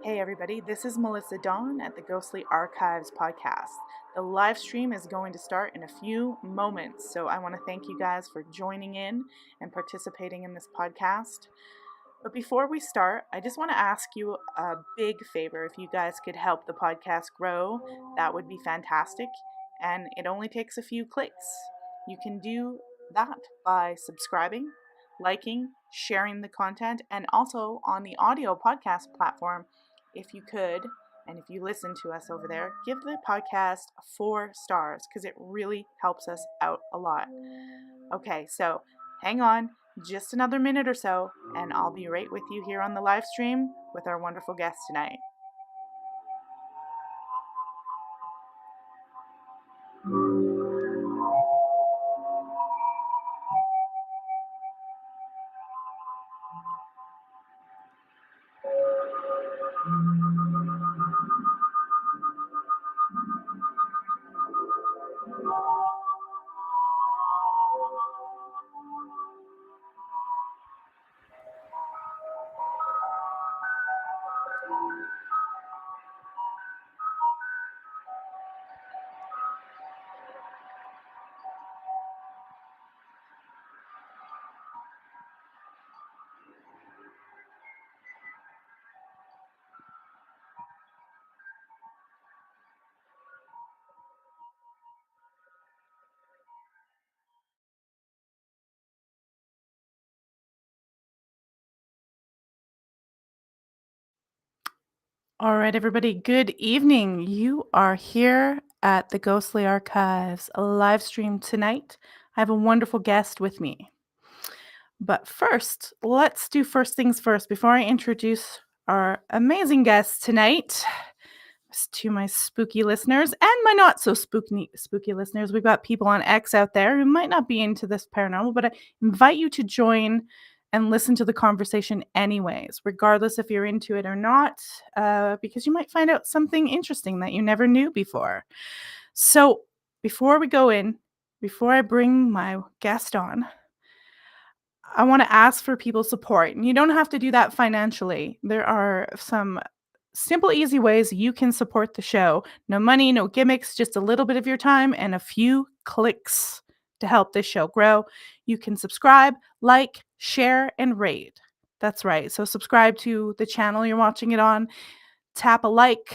Hey everybody, this is Melissa Dawn at the Ghostly Archives podcast. The live stream is going to start in a few moments, so I want to thank you guys for joining in and participating in this podcast. But before we start, I just want to ask you a big favor. If you guys could help the podcast grow, that would be fantastic. And it only takes a few clicks. You can do that by subscribing, liking, sharing the content, and also on the audio podcast platform, if you could, and if you listen to us over there, give the podcast 4 stars because it really helps us out a lot. Okay, so hang on just another minute or so, and I'll be right with you here on the live stream with our wonderful guest tonight. All right, everybody, good evening. You are here at the Ghostly Archives, a live stream tonight. I have a wonderful guest with me. But first, let's do first things first before I introduce our amazing guest tonight. To my spooky listeners and my not so spooky listeners, we've got people on X out there who might not be into this paranormal, but I invite you to join and listen to the conversation anyways, regardless if you're into it or not, because you might find out something interesting that you never knew before. So before we go in, before I bring my guest on, I want to ask for people's support. And you don't have to do that financially. There are some simple, easy ways you can support the show. No money, no gimmicks, just a little bit of your time and a few clicks to help this show grow. You can subscribe, like, share, and rate. That's right. So subscribe to the channel you're watching it on. Tap a like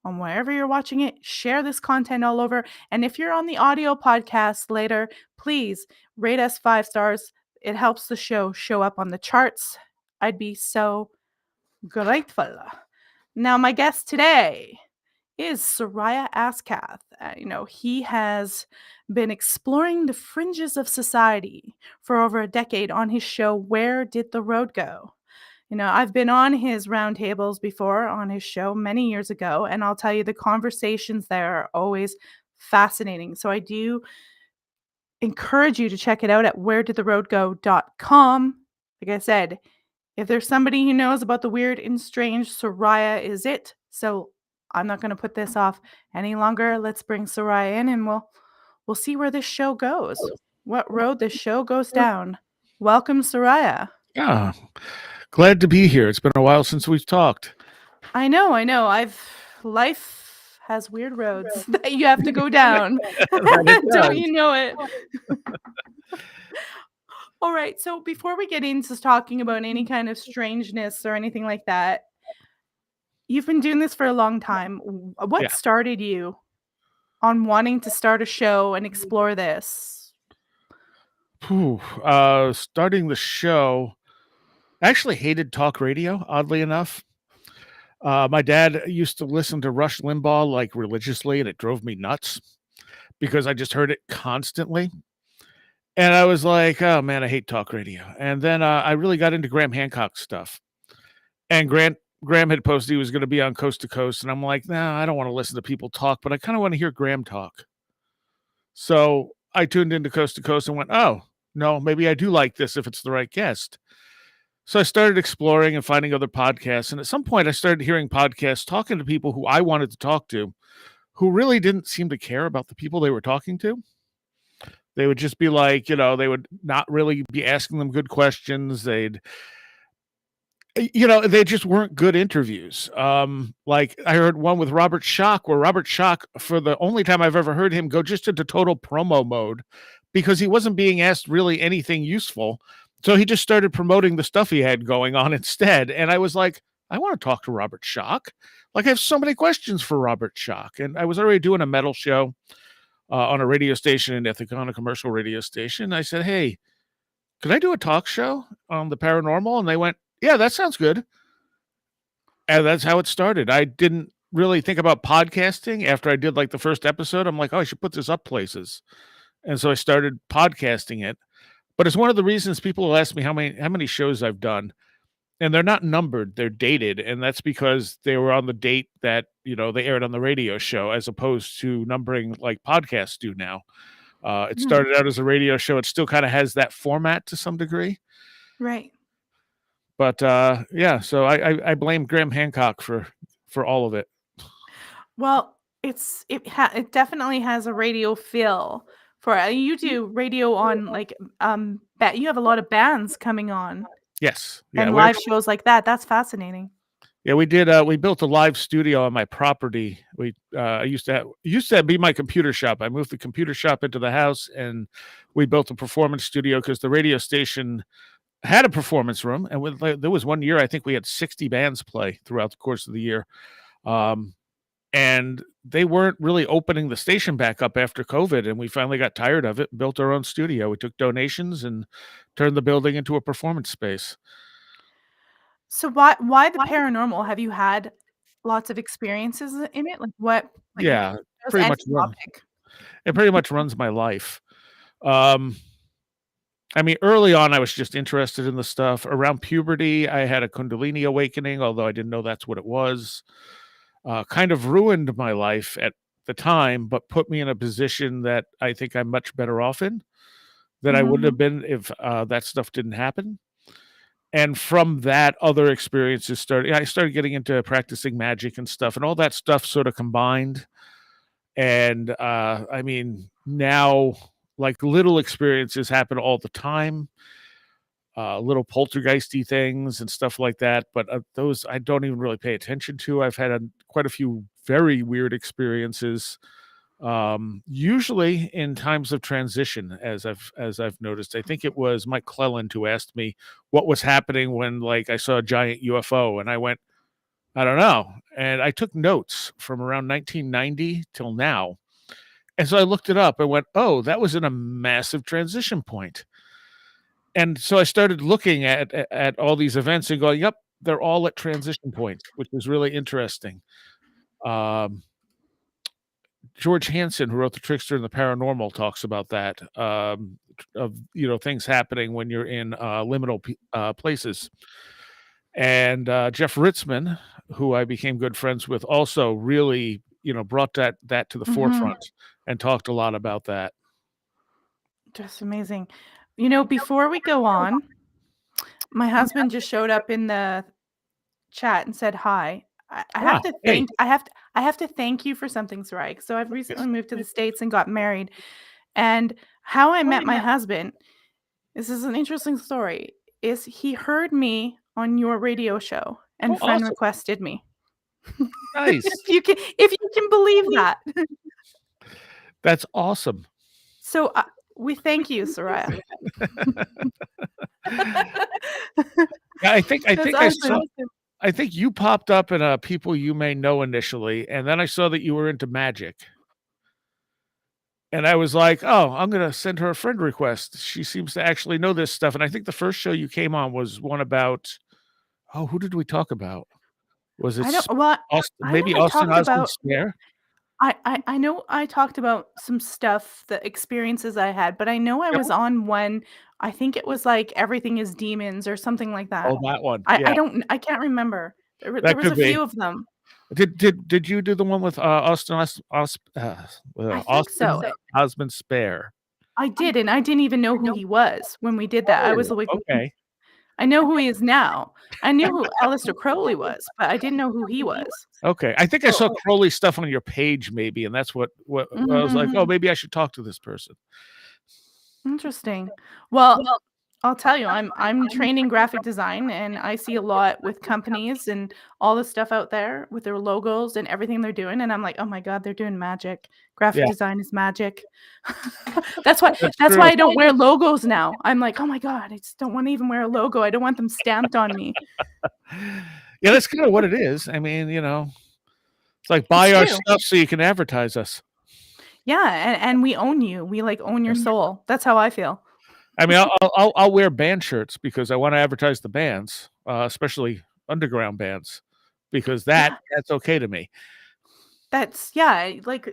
on wherever you're watching it. Share this content all over. And if you're on the audio podcast later, please rate us 5 stars. It helps the show up on the charts. I'd be so grateful. Now, my guest today is Seriah Azkath. He has been exploring the fringes of society for over a decade on his show, Where Did the Road Go? I've been on his roundtables before on his show many years ago, and I'll tell you, the conversations there are always fascinating. So I do encourage you to check it out at wheredidtheroadgo.com. Like I said, if there's somebody who knows about the weird and strange, Seriah is it. So I'm not going to put this off any longer. Let's bring Seriah in and we'll see where this show goes. What road this show goes down. Welcome, Seriah. Yeah, glad to be here. It's been a while since we've talked. I know. Life has weird roads that you have to go down. Don't you know it? All right. So before we get into talking about any kind of strangeness or anything like that, you've been doing this for a long time. What started you on wanting to start a show and explore this? Starting the show, I actually hated talk radio, oddly enough. My dad used to listen to Rush Limbaugh like religiously, and it drove me nuts because I just heard it constantly. And I was like, oh man, I hate talk radio. And then I really got into Graham Hancock's stuff. And Graham had posted he was going to be on Coast to Coast. And I'm like, nah, I don't want to listen to people talk, but I kind of want to hear Graham talk. So I tuned into Coast to Coast and went, oh, no, maybe I do like this if it's the right guest. So I started exploring and finding other podcasts. And at some point, I started hearing podcasts talking to people who I wanted to talk to, who really didn't seem to care about the people they were talking to. They would just be like, they would not really be asking them good questions. They just weren't good interviews. Like I heard one with Robert Schock, where Robert Schock, for the only time I've ever heard him go just into total promo mode, because he wasn't being asked really anything useful. So he just started promoting the stuff he had going on instead. And I was like, I want to talk to Robert Schock. Like I have so many questions for Robert Schock. And I was already doing a metal show on a radio station in Ithaca, on a commercial radio station. I said, hey, could I do a talk show on the paranormal? And they went, yeah, that sounds good. And that's how it started. I didn't really think about podcasting after I did like the first episode. I'm like, oh, I should put this up places. And so I started podcasting it. But it's one of the reasons people will ask me how many shows I've done. And they're not numbered, they're dated. And that's because they were on the date that, they aired on the radio show, as opposed to numbering like podcasts do now. It Hmm. started out as a radio show. It still kind of has that format to some degree. Right. But yeah, so I blame Graham Hancock for all of it. Well, it definitely has a radio feel for you do radio on like you have a lot of bands coming on Yes, yeah, and live shows like that. That's fascinating. we did. We built a live studio on my property. I used to be my computer shop. I moved the computer shop into the house, and we built a performance studio because the radio station had a performance room. And there was one year I think we had 60 bands play throughout the course of the year. And they weren't really opening the station back up after COVID, and we finally got tired of it and built our own studio. We took donations and turned the building into a performance space. So why the paranormal? Have you had lots of experiences in it? Like what like Yeah, just pretty any much run. topic? It pretty much runs my life. Um, I mean, early on, I was just interested in the stuff. Around puberty, I had a Kundalini awakening, although I didn't know that's what it was. Kind of ruined my life at the time, but put me in a position that I think I'm much better off in than I would have been if that stuff didn't happen. And from that, other experiences started. I started getting into practicing magic and stuff, and all that stuff sort of combined. And I mean, now like little experiences happen all the time, little poltergeisty things and stuff like that. But those I don't even really pay attention to. I've had quite a few very weird experiences, usually in times of transition, as I've noticed. I think it was Mike Clelland who asked me what was happening when like I saw a giant UFO, and I went, I don't know. And I took notes from around 1990 till now. And so I looked it up and went, oh, that was in a massive transition point. And so I started looking at all these events and going, yep, they're all at transition points, which is really interesting. George Hansen, who wrote The Trickster and the Paranormal, talks about that, of things happening when you're in liminal places. And Jeff Ritzmann, who I became good friends with, also really brought that to the forefront and talked a lot about that. Just amazing. Before we go on, my husband just showed up in the chat and said hi. I have to Hey. thank I have to thank you for something, Seriah. So I've recently moved to the States and got married. And how I met my husband, this is an interesting story, is he heard me on your radio show and friend Awesome. requested me. Nice. If you can believe that. That's awesome. So we thank you, Seriah. I think awesome. I think you popped up in People You May Know initially, and then I saw that you were into magic. And I was like, oh, I'm going to send her a friend request. She seems to actually know this stuff. And I think the first show you came on was one about, who did we talk about? Was it maybe Austin Osman Spare? I know I talked about some stuff, the experiences I had, but I know I was on one, I think it was like Everything is Demons or something like that. Oh, that one. I can't remember. There was a few of them. Did you do the one with Austin so. Osman Spare? I did, and I didn't even know who he was when we did that. I was like, okay. I know who he is now. I knew who Aleister Crowley was, but I didn't know who he was. Okay. I think I saw Crowley stuff on your page maybe, and that's what I was like, oh, maybe I should talk to this person. Interesting. Well, I'll tell you, I'm trained in graphic design, and I see a lot with companies and all the stuff out there with their logos and everything they're doing, and I'm like, "Oh my god, they're doing magic. Graphic Yeah, design is magic." That's why that's that's why true. I don't wear logos now. I'm like, "Oh my god, I just don't wanna even wear a logo. I don't want them stamped on me." Yeah, that's kinda what it is. I mean, it's like It's buy our true. stuff so you can advertise us. Yeah, and we own you. We, like, own your soul. That's how I feel. I mean, I'll wear band shirts because I wanna advertise the bands, especially underground bands, because Yeah, that's okay to me. that's yeah, like,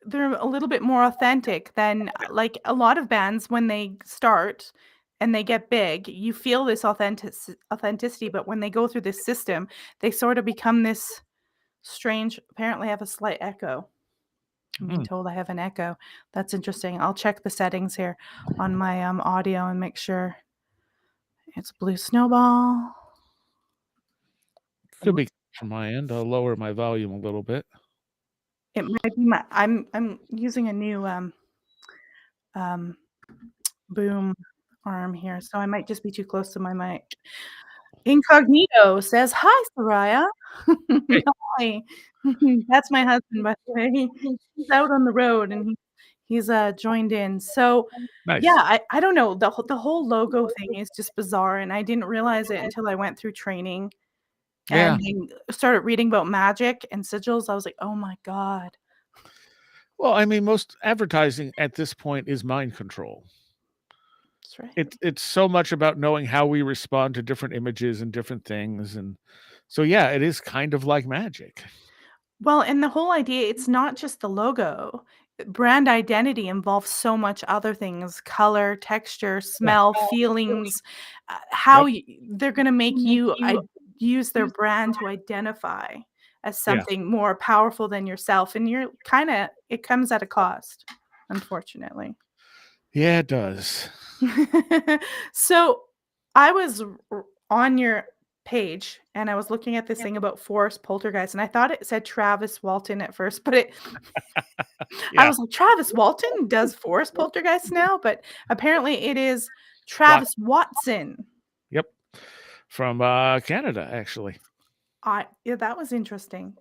they're a little bit more authentic than, like, a lot of bands when they start and they get big, you feel this authenticity, but when they go through this system, they sort of become this strange apparently I have a slight echo. I'm being Mm, told I have an echo. That's interesting. I'll check the settings here on my, audio and make sure it's Blue Snowball. could be from my end. I'll lower my volume a little bit. It might be my I'm using a new, um, boom arm here, so I might just be too close to my mic. Incognito says, "Hi, Seriah." Hey, Hi. That's my husband, by the way. He's out on the road and he's, joined in. So, yeah, nice. I don't know, the whole logo thing is just bizarre, and I didn't realize it until I went through training Yeah. and then started reading about magic and sigils. I was like, "Oh my god." Well, I mean, most advertising at this point is mind control. That's right. It's so much about knowing how we respond to different images and different things, and so, yeah, it is kind of like magic. Well, and the whole idea, it's not just the logo. Brand identity involves so much other things, color, texture, Yeah. smell, feelings, how Yep. they're going to make you use their brand to identify as Yeah. something more powerful than yourself. And you're kind of, it comes at a cost, unfortunately. Yeah, it does. So I was on your page and I was looking at this thing about forest poltergeist, and I thought it said Travis Walton at first, but I Yeah. was like, Travis Walton does forest poltergeist now, but apparently it is What? Travis Watson. Yep. From, Canada, actually. Yeah, that was interesting.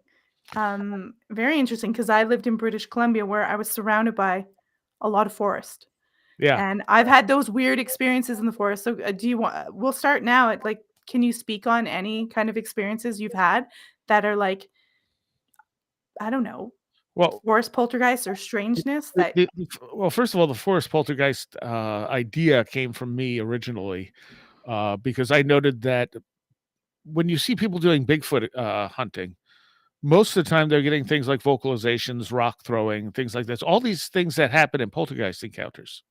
Very interesting because I lived in British Columbia where I was surrounded by a lot of forest. Yeah. And I've had those weird experiences in the forest. So, do you want we'll start now at, like, can you speak on any kind of experiences you've had that are, like, I don't know, Well, forest poltergeist or strangeness that well, first of all, the forest poltergeist, idea came from me originally, because I noted that when you see people doing Bigfoot, hunting, most of the time they're getting things like vocalizations, rock throwing, things like this. All these things that happen in poltergeist encounters,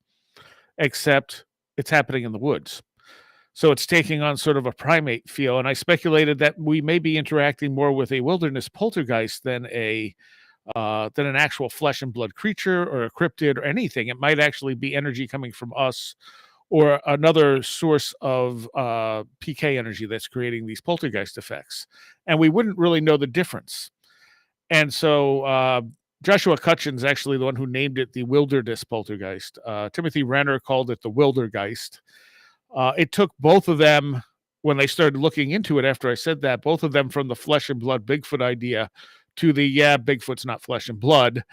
except it's happening in the woods. So it's taking on sort of a primate feel. And I speculated that we may be interacting more with a wilderness poltergeist than an actual flesh and blood creature or a cryptid or anything. It might actually be energy coming from us or another source of PK energy that's creating these poltergeist effects. And we wouldn't really know the difference. And so Joshua Cutchin's actually the one who named it the wilderness poltergeist. Timothy Renner called it the wildergeist. It took both of them when they started looking into it after I said that, both of them from the flesh and blood Bigfoot idea to the yeah, Bigfoot's not flesh and blood.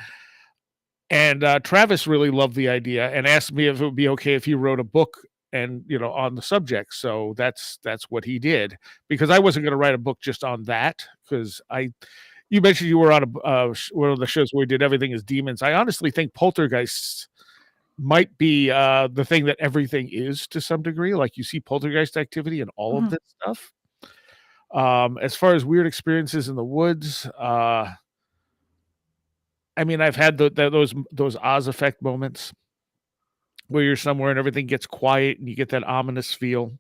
And Travis really loved the idea and asked me if it would be okay if he wrote a book and on the subject. So that's what he did because I wasn't going to write a book just on that because I you mentioned you were on one of the shows where we did everything as demons. I honestly think poltergeists might be the thing that everything is to some degree. Like you see poltergeist activity in all of Mhm, this stuff. As far as weird experiences in the woods, I mean, I've had those Oz effect moments where you're somewhere and everything gets quiet and you get that ominous feel.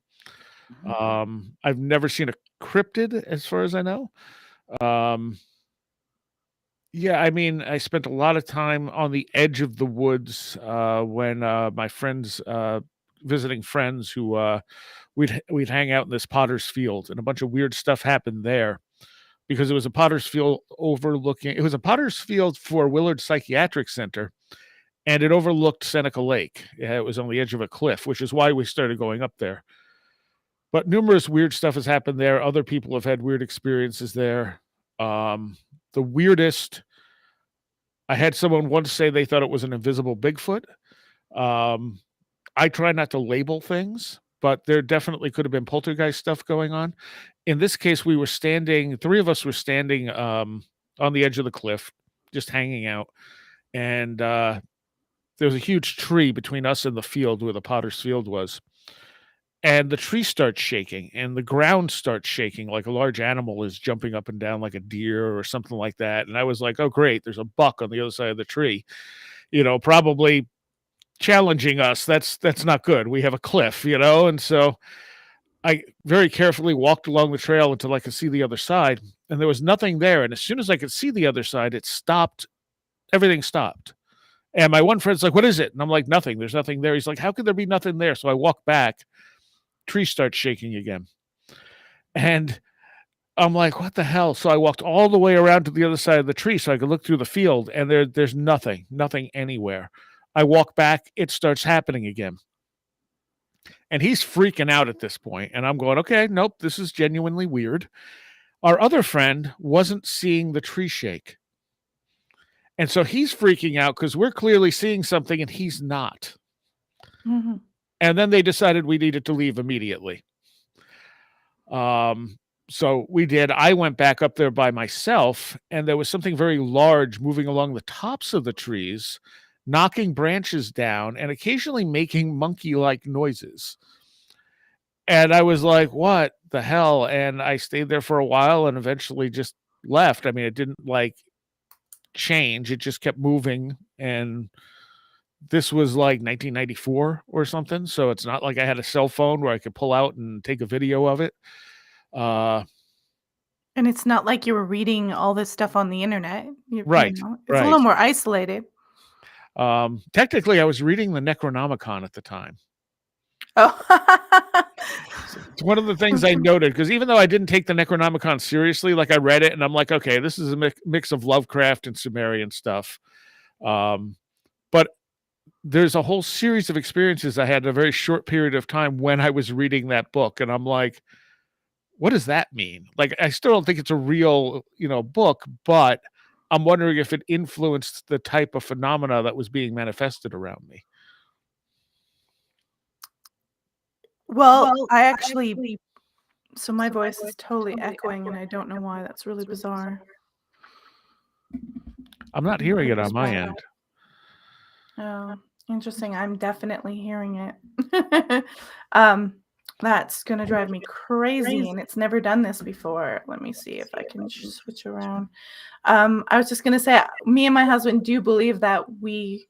mhm, I've never seen a cryptid as far as I know. Um, yeah, I mean, I spent a lot of time on the edge of the woods when my friends visiting friends who we'd hang out in this potter's field and a bunch of weird stuff happened there because it was a potter's field overlooking it was a potter's field for Willard Psychiatric Center. and it overlooked Seneca Lake. It was on the edge of a cliff, which is why we started going up there. But numerous weird stuff has happened there. Other people have had weird experiences there. The weirdest, I had someone once say they thought it was an invisible Bigfoot. Um, I try not to label things, but there definitely could have been poltergeist stuff going on. In this case, we were standing, three of us were standing on the edge of the cliff, just hanging out. And there was a huge tree between us and the field where the potter's field was. And the tree starts shaking and the ground starts shaking like a large animal is jumping up and down like a deer or something like that. And I was like, oh, great, there's a buck on the other side of the tree, probably challenging us. That's not good. We have a cliff, and so I very carefully walked along the trail until I could see the other side, and there was nothing there. And as soon as I could see the other side, it stopped. Everything stopped. And my one friend's like, what is it? And I'm like, nothing. There's nothing there. He's like, how could there be nothing there? So I walk back. Tree starts shaking again. And I'm like, what the hell? So I walked all the way around to the other side of the tree so I could look through the field, and there's nothing anywhere. I walk back, it starts happening again. And he's freaking out at this point, and I'm going, okay, nope, this is genuinely weird. Our other friend wasn't seeing the tree shake. And so he's freaking out because we're clearly seeing something and he's not. Mm-hmm. And then they decided we needed to leave immediately. So we did. I went back up there by myself, and there was something very large moving along the tops of the trees, knocking branches down and occasionally making monkey-like noises. And I was like, what the hell? And I stayed there for a while and eventually just left. I mean, it didn't change. It just kept moving. And this was like 1994 or something. So it's not like I had a cell phone where I could pull out and take a video of it. And it's not like you were reading all this stuff on the internet. Right. It's right. a little more isolated. Technically, I was reading the Necronomicon at the time. Oh. It's one of the things I noted, because even though I didn't take the Necronomicon seriously, I read it and I'm like, okay, this is a mix of Lovecraft and Sumerian stuff. But there's a whole series of experiences I had in a very short period of time when I was reading that book. And I'm like, what does that mean? I still don't think it's a real, book, but I'm wondering if it influenced the type of phenomena that was being manifested around me. Well, I actually, so my voice is totally echoing and I don't know why. That's really bizarre. I'm not hearing it on my end. Oh, interesting. I'm definitely hearing it. That's going to drive me crazy, and it's never done this before. Let me see if I can switch around. I was just going to say, me and my husband do believe that we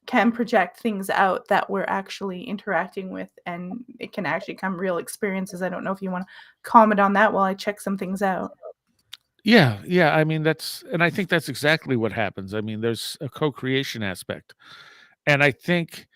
can project things out that we're actually interacting with, and it can actually come real experiences. I don't know if you want to comment on that while I check some things out. Yeah. I mean, and I think that's exactly what happens. I mean, there's a co-creation aspect. And I think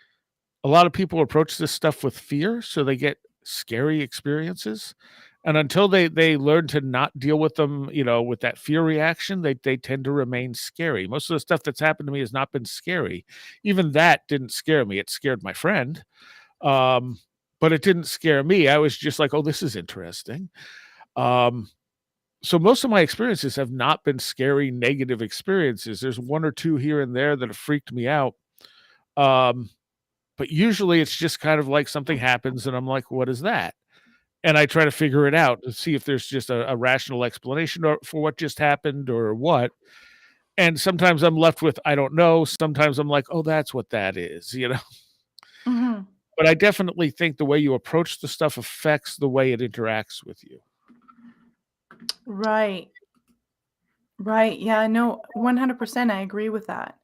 a lot of people approach this stuff with fear, so they get scary experiences. And until they learn to not deal with them, with that fear reaction, they tend to remain scary. Most of the stuff that's happened to me has not been scary. Even that didn't scare me. It scared my friend. But it didn't scare me. I was just like, oh, this is interesting. So most of my experiences have not been scary, negative experiences. There's one or two here and there that have freaked me out. But usually it's just kind of like something happens and I'm like, what is that? And I try to figure it out to see if there's just a rational explanation for what just happened or what. And sometimes I'm left with, I don't know. Sometimes I'm like, oh, that's what that is, Mm-hmm. But I definitely think the way you approach the stuff affects the way it interacts with you. Right. Yeah, no, 100%. I agree with that.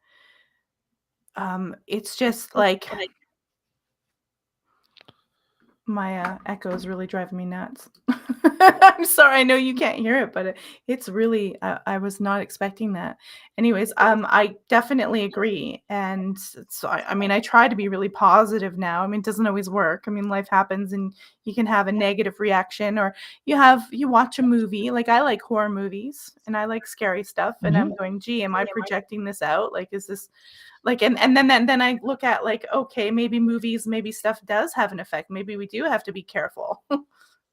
It's just like my echo is really driving me nuts. I'm sorry. I know you can't hear it, but it's really, I was not expecting that. Anyways, I definitely agree. And so, I mean, I try to be really positive now. I mean, it doesn't always work. I mean, life happens and you can have a negative reaction, or you watch a movie. I like horror movies and I like scary stuff. And I'm going, gee, am I projecting this out? Is this, Like, and then I look at like, okay, maybe movies, maybe stuff does have an effect. Maybe we do have to be careful.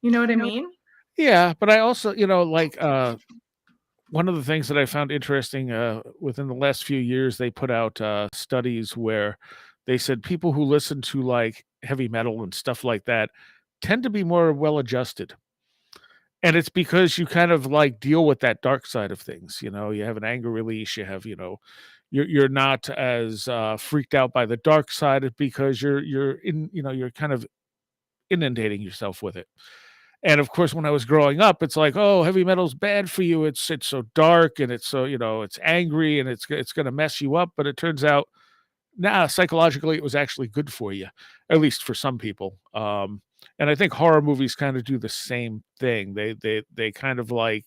You know what I mean? Yeah, but I also, like, one of the things that I found interesting, within the last few years, they put out, studies where they said people who listen to, like, heavy metal and stuff like that tend to be more well-adjusted. And it's because you kind of, like, deal with that dark side of things, you have an anger release, you have, you're not as, freaked out by the dark side because you're in you're kind of inundating yourself with it. And of course, when I was growing up, it's like, "Oh, heavy metal's bad for you. It's so dark and it's so, it's angry and it's gonna mess you up." But it turns out, nah, psychologically, it was actually good for you, at least for some people. And I think horror movies kind of do the same thing. They kind of like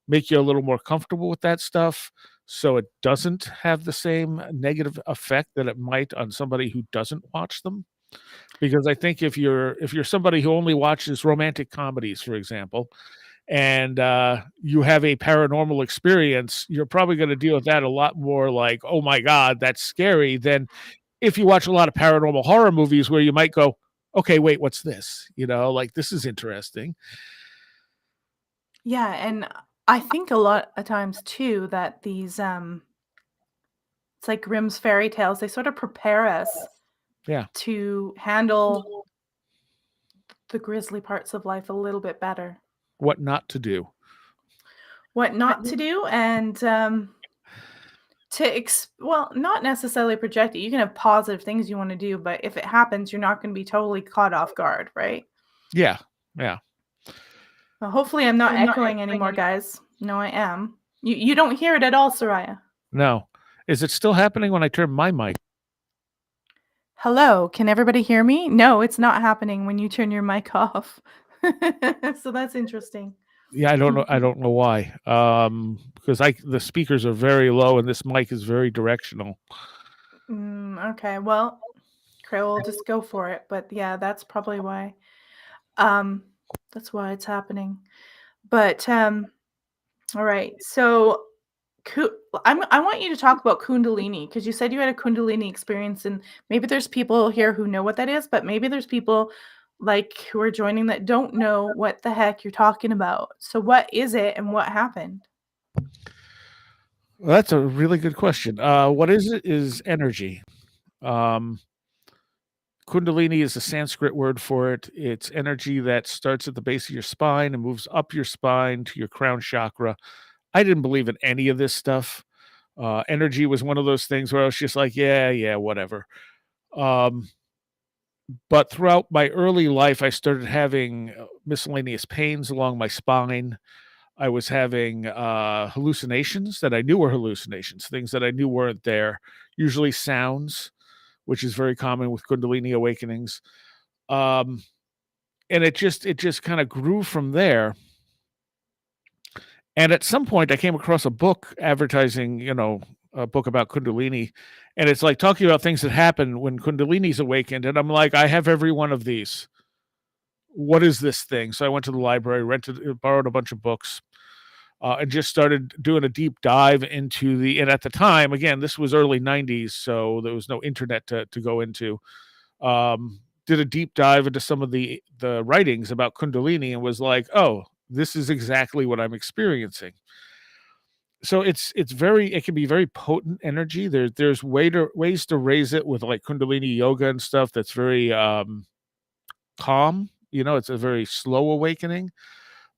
make you a little more comfortable with that stuff, so it doesn't have the same negative effect that it might on somebody who doesn't watch them. Because I think if you're somebody who only watches romantic comedies, for example, and, you have a paranormal experience, you're probably gonna deal with that a lot more like, "Oh my god, that's scary," than if you watch a lot of paranormal horror movies where you might go, "Okay, wait, what's this?" Like, "This is interesting." Yeah, and I think a lot of times too that these it's like Grimm's fairy tales, they sort of prepare us Yeah. to handle the grisly parts of life a little bit better. What not to do. What not to do and well, not necessarily project it. You can have positive things you want to do, but if it happens, you're not going to be totally caught off guard, right? Yeah, yeah. Well, hopefully I'm not echoing anymore, guys. No, I am. You don't hear it at all, Soraya. No. Is it still happening when I turn my mic? Hello, can everybody hear me? No, it's not happening when you turn your mic off. So that's interesting. Yeah, I don't know why. Because the speakers are very low and this mic is very directional. Okay, well, okay, we'll just go for it. But yeah, that's probably why. Um, that's why it's happening. But all right. So I want you to talk about Kundalini because you said you had a Kundalini experience, and maybe there's people here who know what that is, but maybe there's people like who are joining that don't know what the heck you're talking about. So what is it and what happened? Well, that's a really good question. What is it is energy. Um, Kundalini is a Sanskrit word for it. It's energy that starts at the base of your spine and moves up your spine to your crown chakra. I didn't believe in any of this stuff. Energy was one of those things where I was just like, yeah, yeah, whatever. Um, but throughout my early life, I started having miscellaneous pains along my spine. I was having hallucinations that I knew were hallucinations, things that I knew weren't there, usually sounds, which is very common with Kundalini awakenings. Um, and it just kind of grew from there. And at some point, I came across a book advertising, a book about Kundalini, and it's like talking about things that happen when Kundalini's awakened. And I'm like, I have every one of these. What is this thing? So I went to the library, borrowed a bunch of books, and just started doing a deep dive into the. And at the time, again, this was early '90s, so there was no internet to go into. Did a deep dive into some of the writings about Kundalini and was like, oh, this is exactly what I'm experiencing. So it can be very potent energy. There's ways to raise it with like Kundalini yoga and stuff that's very calm. It's a very slow awakening.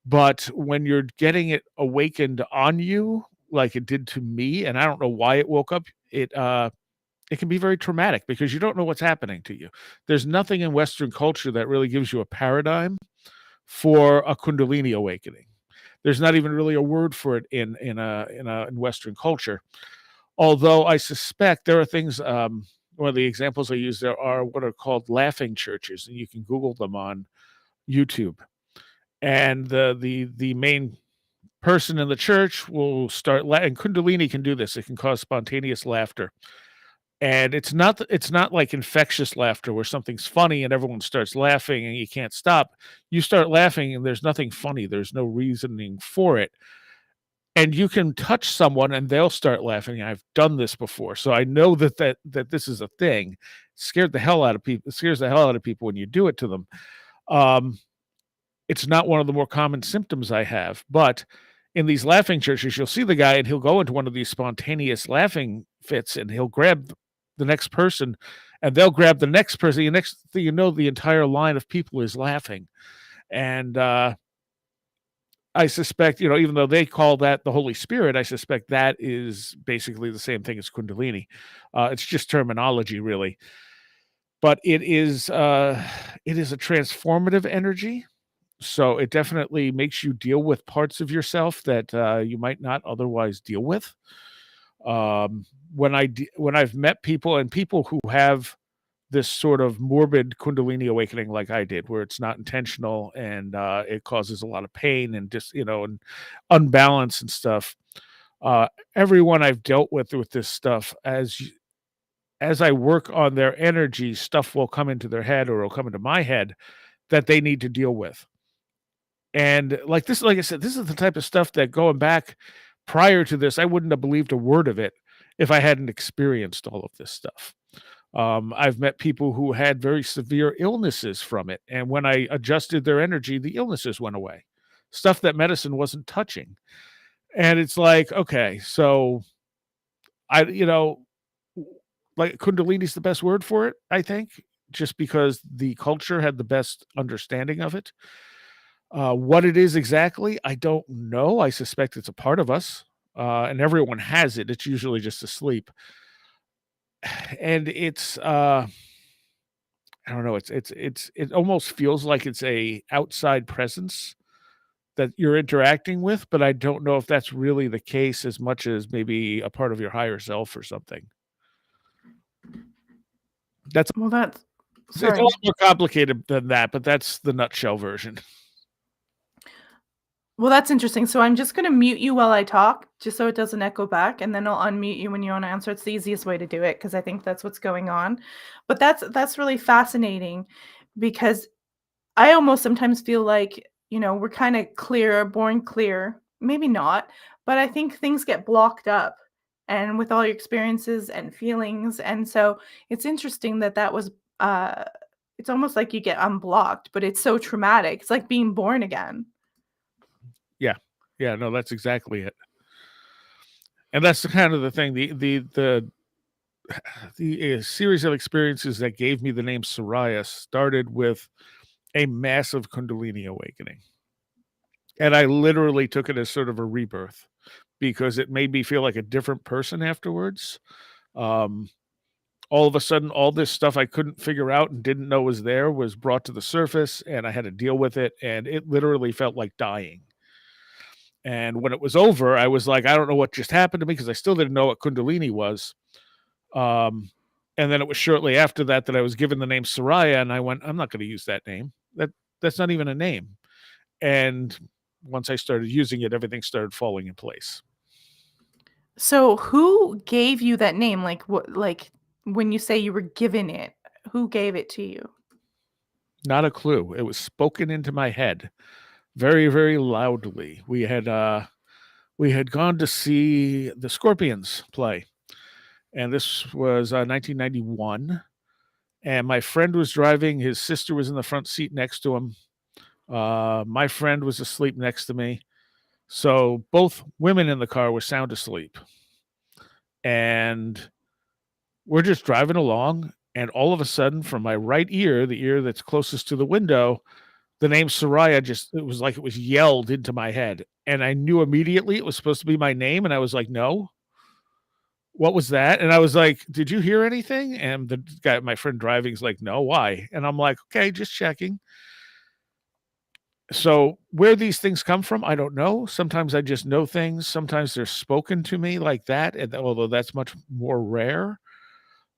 But when you're getting it awakened on you, like it did to me, and I don't know why it woke up, it can be very traumatic because you don't know what's happening to you. There's nothing in Western culture that really gives you a paradigm for a Kundalini awakening. There's not even really a word for it in Western culture. Although I suspect there are things. One of the examples I use there are what are called laughing churches, and you can Google them on YouTube. And the main person in the church will start and Kundalini can do this. It can cause spontaneous laughter. And it's not like infectious laughter where something's funny and everyone starts laughing and you can't stop. You start laughing and there's nothing funny. There's no reasoning for it. and you can touch someone and they'll start laughing. I've done this before, so I know that this is a thing. Scared the hell out of people. It scares the hell out of people when you do it to them. Um, it's not one of the more common symptoms I have, but in these laughing churches, you'll see the guy and he'll go into one of these spontaneous laughing fits and he'll grab the next person and they'll grab the next person. The next thing you know, the entire line of people is laughing. And I suspect, even though they call that the Holy Spirit, I suspect that is basically the same thing as Kundalini. It's just terminology, really. But it is a transformative energy. So it definitely makes you deal with parts of yourself that you might not otherwise deal with. When I've met people and people who have this sort of morbid Kundalini awakening like I did, where it's not intentional and it causes a lot of pain and just, and unbalance and stuff. Everyone I've dealt with this stuff, as I work on their energy, stuff will come into their head or it'll come into my head that they need to deal with. And like I said, this is the type of stuff that going back prior to this, I wouldn't have believed a word of it if I hadn't experienced all of this stuff. I've met people who had very severe illnesses from it. And when I adjusted their energy, the illnesses went away. Stuff that medicine wasn't touching. And it's like, okay, so like Kundalini is the best word for it, I think, just because the culture had the best understanding of it. What it is exactly, I don't know. I suspect it's a part of us, and everyone has it. It's usually just asleep. And it's I don't know, it almost feels like it's a outside presence that you're interacting with, but I don't know if that's really the case as much as maybe a part of your higher self or something. That's Well, that's It's a sorry. lot more complicated than that, but that's the nutshell version. Well, that's interesting. So I'm just gonna mute you while I talk, just so it doesn't echo back, and then I'll unmute you when you wanna answer. It's the easiest way to do it because I think that's what's going on. But that's really fascinating because I almost sometimes feel like, we're kinda clear, born clear, maybe not, but I think things get blocked up and with all your experiences and feelings, and so it's interesting that that was, uh it's almost like you get unblocked, but it's so traumatic. It's like being born again. Yeah. Yeah, no, that's exactly it. And that's the kind of the thing, the series of experiences that gave me the name Seriah started with a massive Kundalini awakening. And I literally took it as sort of a rebirth because it made me feel like a different person afterwards. Um, all of a sudden, all this stuff I couldn't figure out and didn't know was there was brought to the surface, and I had to deal with it. And it literally felt like dying. And when it was over, I was like, I don't know what just happened to me because I still didn't know what Kundalini was. Um, and then it was shortly after that I was given the name Seriah, and I went, I'm not going to use that name. That's not even a name. And once I started using it, everything started falling in place. So who gave you that name? Like what when you say you were given it, who gave it to you? Not a clue. It was spoken into my head very, very loudly. We had gone to see the Scorpions play, and this was 1991. And my friend was driving. His sister was in the front seat next to him. My friend was asleep next to me. So both women in the car were sound asleep. And we're just driving along. And all of a sudden, from my right ear, the ear that's closest to the window, the name Seriah it was like it was yelled into my head. And I knew immediately it was supposed to be my name. And I was like, no, what was that? And I was like, did you hear anything? And the guy, my friend driving, is like, no, why? And I'm like, okay, just checking. So where these things come from, I don't know. Sometimes I just know things. Sometimes they're spoken to me like that, and although that's much more rare.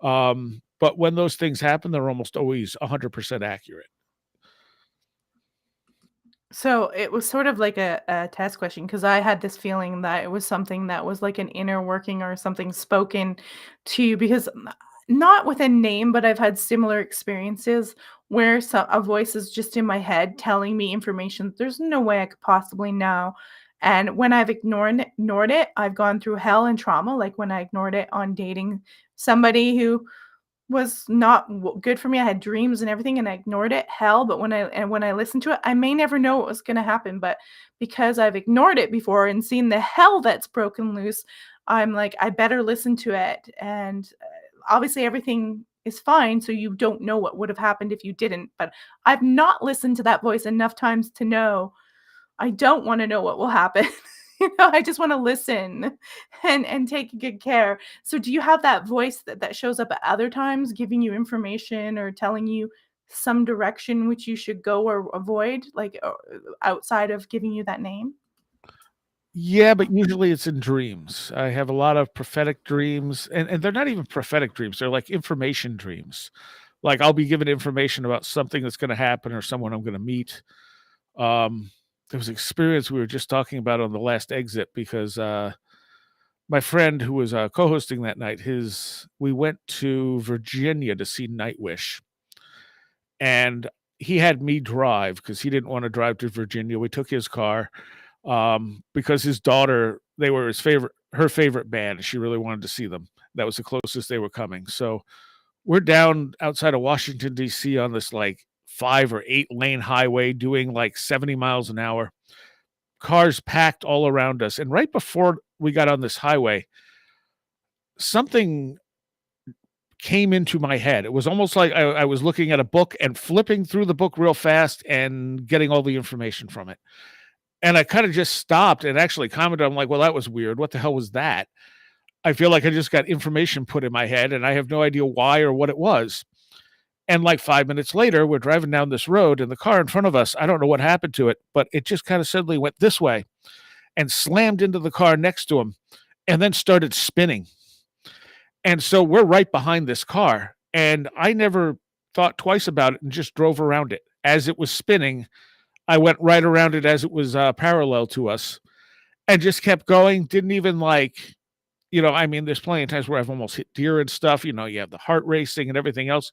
But when those things happen, they're almost always 100% accurate. So it was sort of like a test question because I had this feeling that it was something that was like an inner working or something spoken to you because not with a name, but I've had similar experiences where a voice is just in my head telling me information there's no way I could possibly know. And when I've ignored it, I've gone through hell and trauma, like when I ignored it on dating somebody who was not good for me. I had dreams and everything, and I ignored it. Hell, but when I listened to it, I may never know what was going to happen, but because I've ignored it before and seen the hell that's broken loose, I'm like, I better listen to it. And obviously, everything is fine, so you don't know what would have happened if you didn't. But I've not listened to that voice enough times to know I don't wanna know what will happen. I just wanna listen and take good care. So do you have that voice that shows up at other times giving you information or telling you some direction which you should go or avoid, like, outside of giving you that name? Yeah, but usually it's in dreams. I have a lot of prophetic dreams, and they're not even prophetic dreams, they're like information dreams. Like, I'll be given information about something that's gonna happen or someone I'm gonna meet. Um, there was an experience we were just talking about on the last exit because, my friend who was, co-hosting that night, his we went to Virginia to see Nightwish, and he had me drive because he didn't wanna drive to Virginia. We took his car, because his daughter they were her favorite band, and she really wanted to see them. That was the closest they were coming. So, we're down outside of Washington, DC on this, like, 5 or 8-lane highway doing, like, 70 miles an hour. Cars packed all around us, and right before we got on this highway, something came into my head. It was almost like I was looking at a book and flipping through the book real fast and getting all the information from it. And I kinda just stopped and actually commented, I'm like, "Well, that was weird. What the hell was that?" I feel like I just got information put in my head, and I have no idea why or what it was. And, like, 5 minutes later, we're driving down this road, and the car in front of us, I don't know what happened to it, but it just kinda suddenly went this way and slammed into the car next to him and then started spinning. And so we're right behind this car, and I never thought twice about it and just drove around it. As it was spinning, I went right around it as it was, parallel to us and just kept going, didn't even, like, I mean, there's plenty of times where I've almost hit deer and stuff, you have the heart racing and everything else.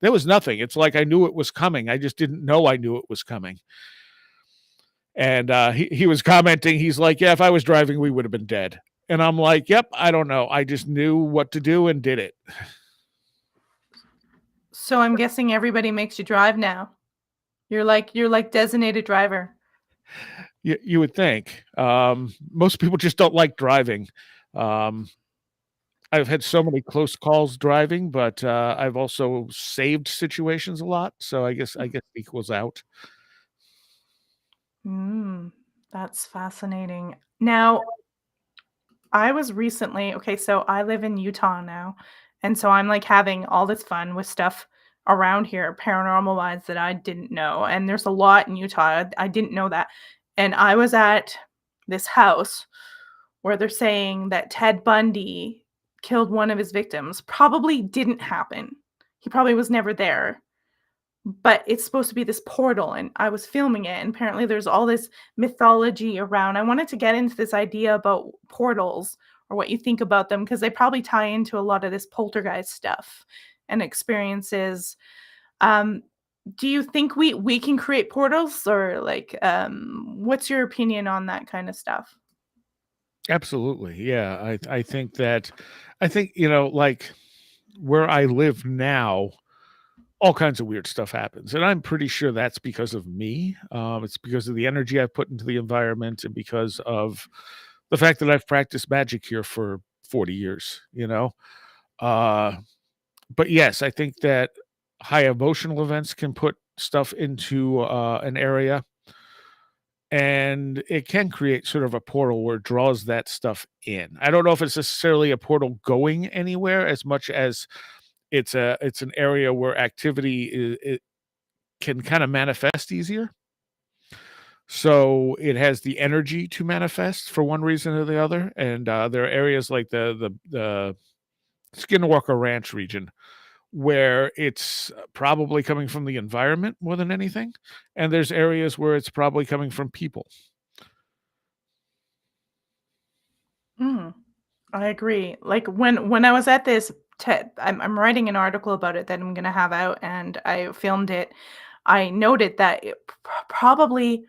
There was nothing. It's like I knew it was coming. I just didn't know I knew it was coming. And, he was commenting, he's like, "Yeah, if I was driving, we would have been dead." And I'm like, "Yep, I don't know. I just knew what to do and did it." So I'm guessing everybody makes you drive now. You're like designated driver. You would think. Most people just don't like driving. Um, I've had so many close calls driving, but, I've also saved situations a lot, so I guess it equals out. Mm, that's fascinating. Now, I was recently okay, so I live in Utah now, and so I'm, like, having all this fun with stuff around here, paranormal wise, that I didn't know, and there's a lot in Utah, I didn't know that, and I was at this house where they're saying that Ted Bundy killed one of his victims. Probably didn't happen. He probably was never there. But it's supposed to be this portal, and I was filming it, and apparently there's all this mythology around. I wanted to get into this idea about portals or what you think about them because they probably tie into a lot of this poltergeist stuff and experiences. Um, do you think we can create portals or like what's your opinion on that kind of stuff? Absolutely, yeah, I think, like, where I live now, all kinds of weird stuff happens, and I'm pretty sure that's because of me. It's because of the energy I've put into the environment and because of the fact that I've practiced magic here for 40 years, you know? Uh, but yes, I think that high emotional events can put stuff into, an area, and it can create sort of a portal where it draws that stuff in. I don't know if it's necessarily a portal going anywhere as much as it's an area where activity it can kinda manifest easier. So, it has the energy to manifest for one reason or the other, and, there are areas like the Skinwalker Ranch region where it's probably coming from the environment more than anything, and there's areas where it's probably coming from people. Mm, I agree. Like when I was at this TED, I'm writing an article about it that I'm gonna have out, and I filmed it. I noted that it probably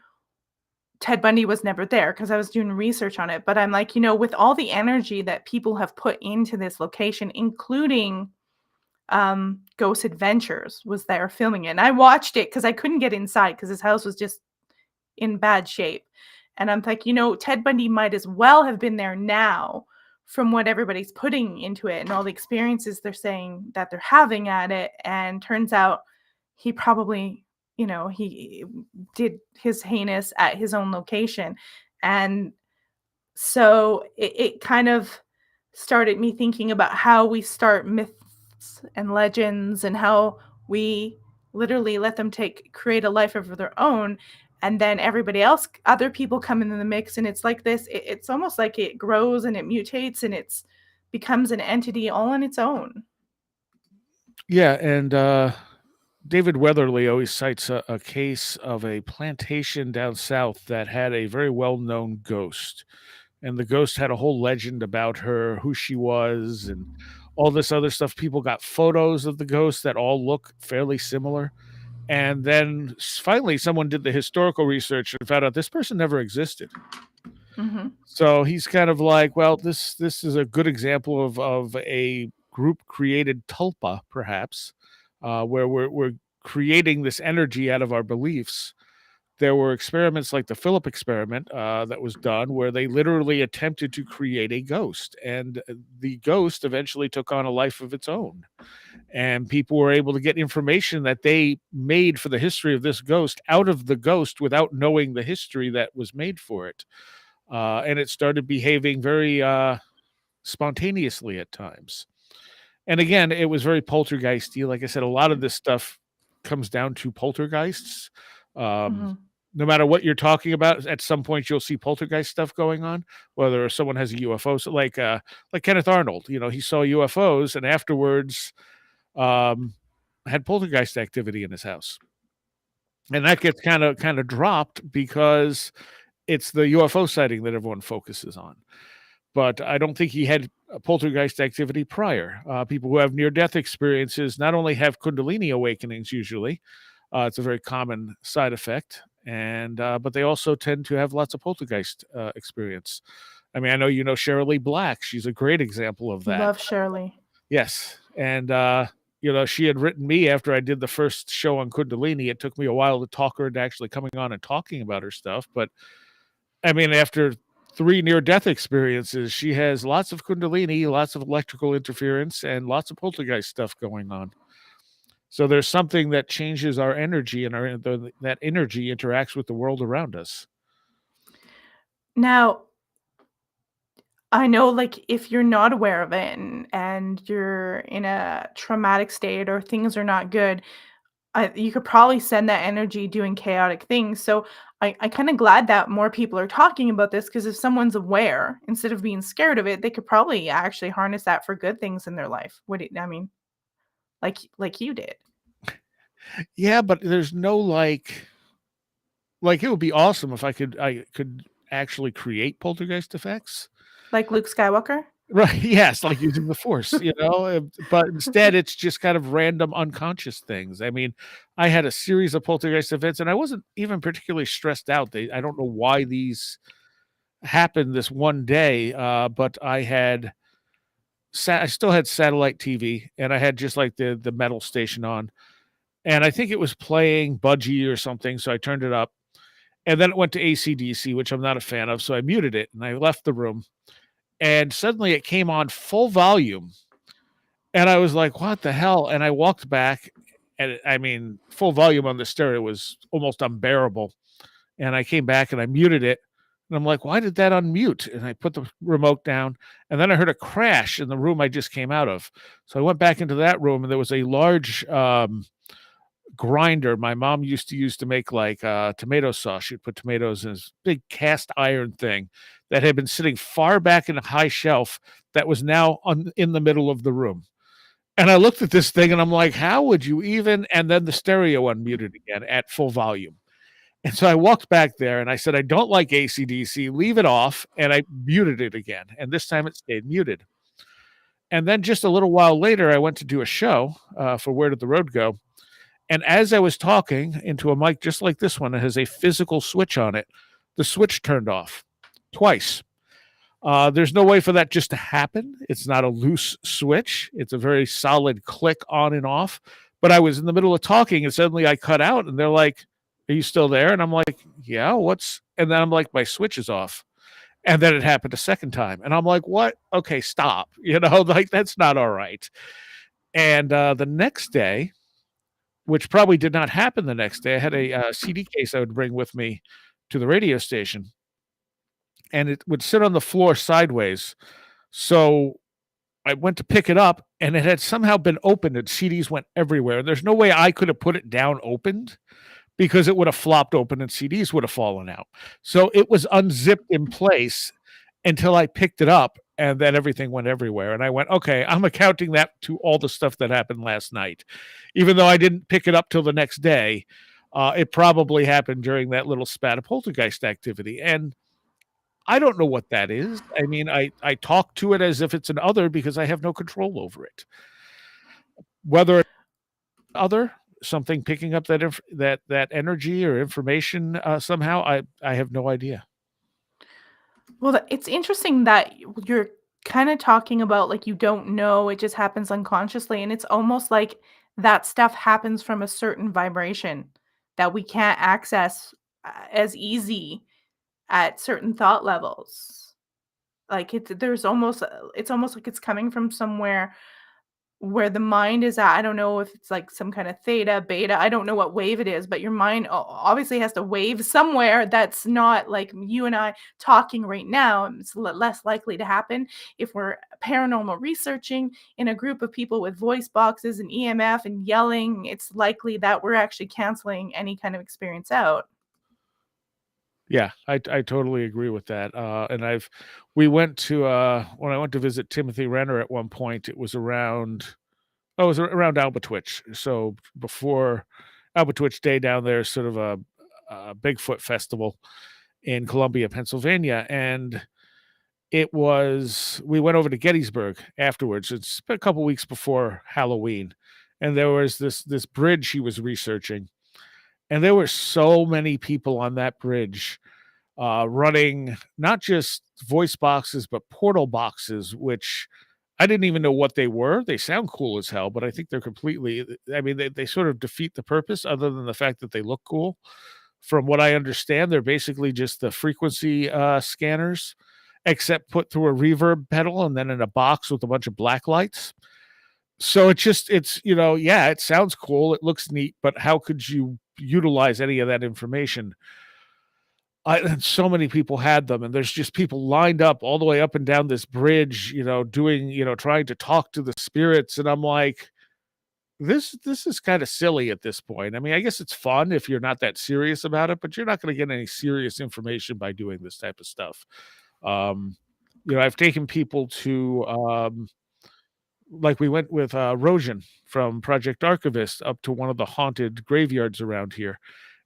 Ted Bundy was never there because I was doing research on it. But I'm like, with all the energy that people have put into this location, including Ghost Adventures was there filming it. And I watched it because I couldn't get inside because his house was just in bad shape. And I'm like, Ted Bundy might as well have been there now from what everybody's putting into it and all the experiences they're saying that they're having at it. And turns out he probably, he did his heinous at his own location. And so it kind of started me thinking about how we start myths and legends and how we literally let them create a life of their own, and then everybody else, other people come into the mix, and it's like this. It's almost like it grows and it mutates and it's becomes an entity all on its own. Yeah, and David Weatherly always cites a case of a plantation down south that had a very well-known ghost. And the ghost had a whole legend about her, who she was, and all this other stuff. People got photos of the ghost that all look fairly similar. And then finally, someone did the historical research and found out this person never existed. Mm-hmm. So he's kind of like, well, this is a good example of a group created tulpa, perhaps, where we're creating this energy out of our beliefs. There were experiments like the Philip experiment that was done where they literally attempted to create a ghost, and the ghost eventually took on a life of its own. And people were able to get information that they made for the history of this ghost out of the ghost without knowing the history that was made for it. And it started behaving very spontaneously at times. And again, it was very poltergeisty. Like I said, a lot of this stuff comes down to poltergeists. Mm-hmm. No matter what you're talking about, at some point you'll see poltergeist stuff going on, whether someone has a UFO. So like Kenneth Arnold, he saw UFOs and afterwards had poltergeist activity in his house. And that gets kind of dropped because it's the UFO sighting that everyone focuses on. But I don't think he had poltergeist activity prior. People who have near-death experiences not only have Kundalini awakenings usually, it's a very common side effect, and but they also tend to have lots of poltergeist experience. I mean, I know you know Sheryl Lee Black. She's a great example of that. Love Shirley. Yes, and she had written me after I did the first show on Kundalini. It took me a while to talk her into actually coming on and talking about her stuff, but I mean, after 3 near-death experiences, she has lots of Kundalini, lots of electrical interference, and lots of poltergeist stuff going on. So there's something that changes our energy, and that energy interacts with the world around us. Now, I know, like, if you're not aware of it and you're in a traumatic state or things are not good, you could probably send that energy doing chaotic things. So I kind of glad that more people are talking about this, because if someone's aware, instead of being scared of it, they could probably actually harness that for good things in their life. I mean, like you did. Yeah, but there's no like it would be awesome if I could actually create poltergeist effects. Like Luke Skywalker? Right, yes, like using the Force, but instead it's just kind of random unconscious things. I mean, I had a series of poltergeist events, and I wasn't even particularly stressed out. I don't know why these happened this one day, but I still had satellite TV, and I had just like the metal station on, and I think it was playing Budgie or something, so I turned it up, and then it went to AC/DC, which I'm not a fan of, so I muted it, and I left the room. And suddenly it came on full volume. And I was like, what the hell? And I walked back, and I mean, full volume on the stereo was almost unbearable. And I came back and I muted it. And I'm like, why did that unmute? And I put the remote down. And then I heard a crash in the room I just came out of. So I went back into that room, and there was a large grinder my mom used to use to make like tomato sauce. She'd put tomatoes in this big cast iron thing that had been sitting far back in a high shelf that was now in the middle of the room. And I looked at this thing and I'm like, how would you even? And then the stereo unmuted again at full volume. And so I walked back there and I said, I don't like AC/DC, leave it off. And I muted it again. And this time it stayed muted. And then just a little while later, I went to do a show for Where Did the Road Go? And as I was talking into a mic just like this one, it has a physical switch on it. the switch turned off twice. There's no way for that just to happen. It's not a loose switch. It's a very solid click on and off. But I was in the middle of talking and suddenly I cut out and they're like, "Are you still there?" And I'm like, "Yeah, what's," and then I'm like, "My switch is off." And then it happened a second time. And I'm like, "What? Okay, stop." Like that's not all right. And the next day, which probably did not happen the next day, I had a CD case I would bring with me to the radio station, and it would sit on the floor sideways. So I went to pick it up, and it had somehow been opened, and CDs went everywhere. And there's no way I could have put it down opened because it would have flopped open and CDs would have fallen out. So it was unzipped in place until I picked it up, and then everything went everywhere. And I went, okay, I'm accounting that to all the stuff that happened last night. Even though I didn't pick it up till the next day, it probably happened during that little spat of poltergeist activity. And I don't know what that is. I mean, I talk to it as if it's an other because I have no control over it. Whether it's other, something picking up that energy or information somehow, I have no idea. Well, it's interesting that you're kind of talking about like you don't know, it just happens unconsciously. And it's almost like that stuff happens from a certain vibration that we can't access as easy at certain thought levels. Like it's almost like it's coming from somewhere where the mind is at. I don't know if it's like some kind of theta, beta, I don't know what wave it is, but your mind obviously has to wave somewhere that's not like you and I talking right now. It's less likely to happen if we're paranormal researching in a group of people with voice boxes and EMF and yelling. It's likely that we're actually canceling any kind of experience out. Yeah, I totally agree with that. And we went to when I went to visit Timothy Renner at one point. It was around Albatwitch. So before Albatwitch Day down there, is sort of a Bigfoot festival in Columbia, Pennsylvania, and we went over to Gettysburg afterwards. It's a couple weeks before Halloween, and there was this bridge he was researching, and there were so many people on that bridge running not just voice boxes but portal boxes, which I didn't even know what they were. They sound cool as hell, but I think they're completely, I mean, they sort of defeat the purpose other than the fact that they look cool. From what I understand, they're basically just the frequency scanners, except put through a reverb pedal and then in a box with a bunch of black lights. So yeah, it sounds cool. It looks neat, but how could you utilize any of that information? And so many people had them, and there's just people lined up all the way up and down this bridge, doing, trying to talk to the spirits. And I'm like, this is kind of silly at this point. I mean, I guess it's fun if you're not that serious about it, but you're not going to get any serious information by doing this type of stuff. Um, I've taken people to like we went with Rojan from Project Archivist up to one of the haunted graveyards around here.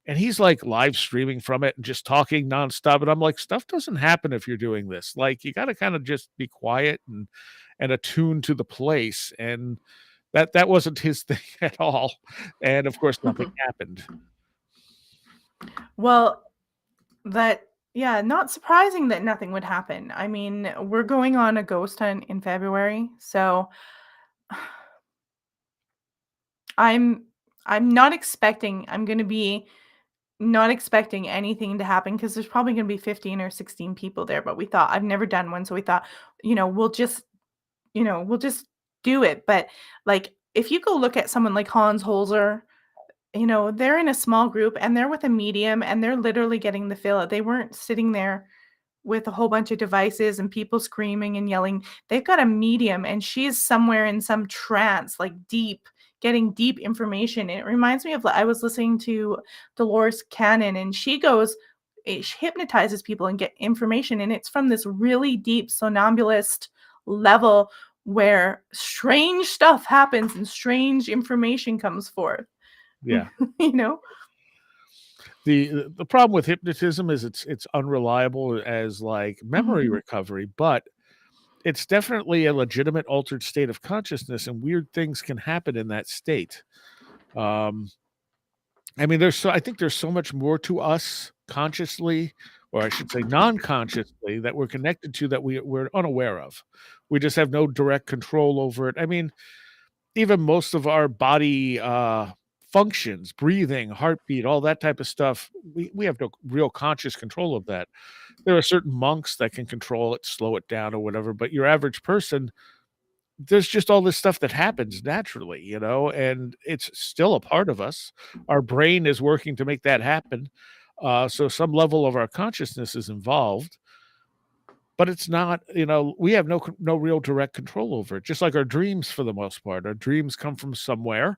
And he's like live streaming from it and just talking nonstop. And I'm like, stuff doesn't happen if you're doing this. Like, you got to kind of just be quiet and attuned to the place. And that wasn't his thing at all. And of course, nothing happened. Well, yeah, not surprising that nothing would happen. I mean, we're going on a ghost hunt in February, so I'm I'm not expecting I'm gonna be not expecting anything to happen because there's probably gonna be 15 or 16 people there, but we thought I've never done one, so we thought, we'll just do it. But like if you go look at someone like Hans Holzer, they're in a small group and they're with a medium and they're literally getting the feel. They weren't sitting there with a whole bunch of devices and people screaming and yelling. They've got a medium and she's somewhere in some trance, like getting deep information. And it reminds me of, I was listening to Dolores Cannon and she hypnotizes people and get information. And it's from this really deep somnambulist level where strange stuff happens and strange information comes forth. Yeah. you know? The problem with hypnotism is it's unreliable as like memory recovery, but it's definitely a legitimate altered state of consciousness, and weird things can happen in that state. I mean, I think there's so much more to us consciously or I should say non-consciously, that we're connected to that we're unaware of. We just have no direct control over it. I mean, even most of our body functions, breathing, heartbeat, all that type of stuff, we have no real conscious control of that. There are certain monks that can control it, slow it down or whatever, but your average person, there's just all this stuff that happens naturally, and it's still a part of us. Our brain is working to make that happen. So some level of our consciousness is involved, but it's not, we have no real direct control over it. Just like our dreams, for the most part, our dreams come from somewhere,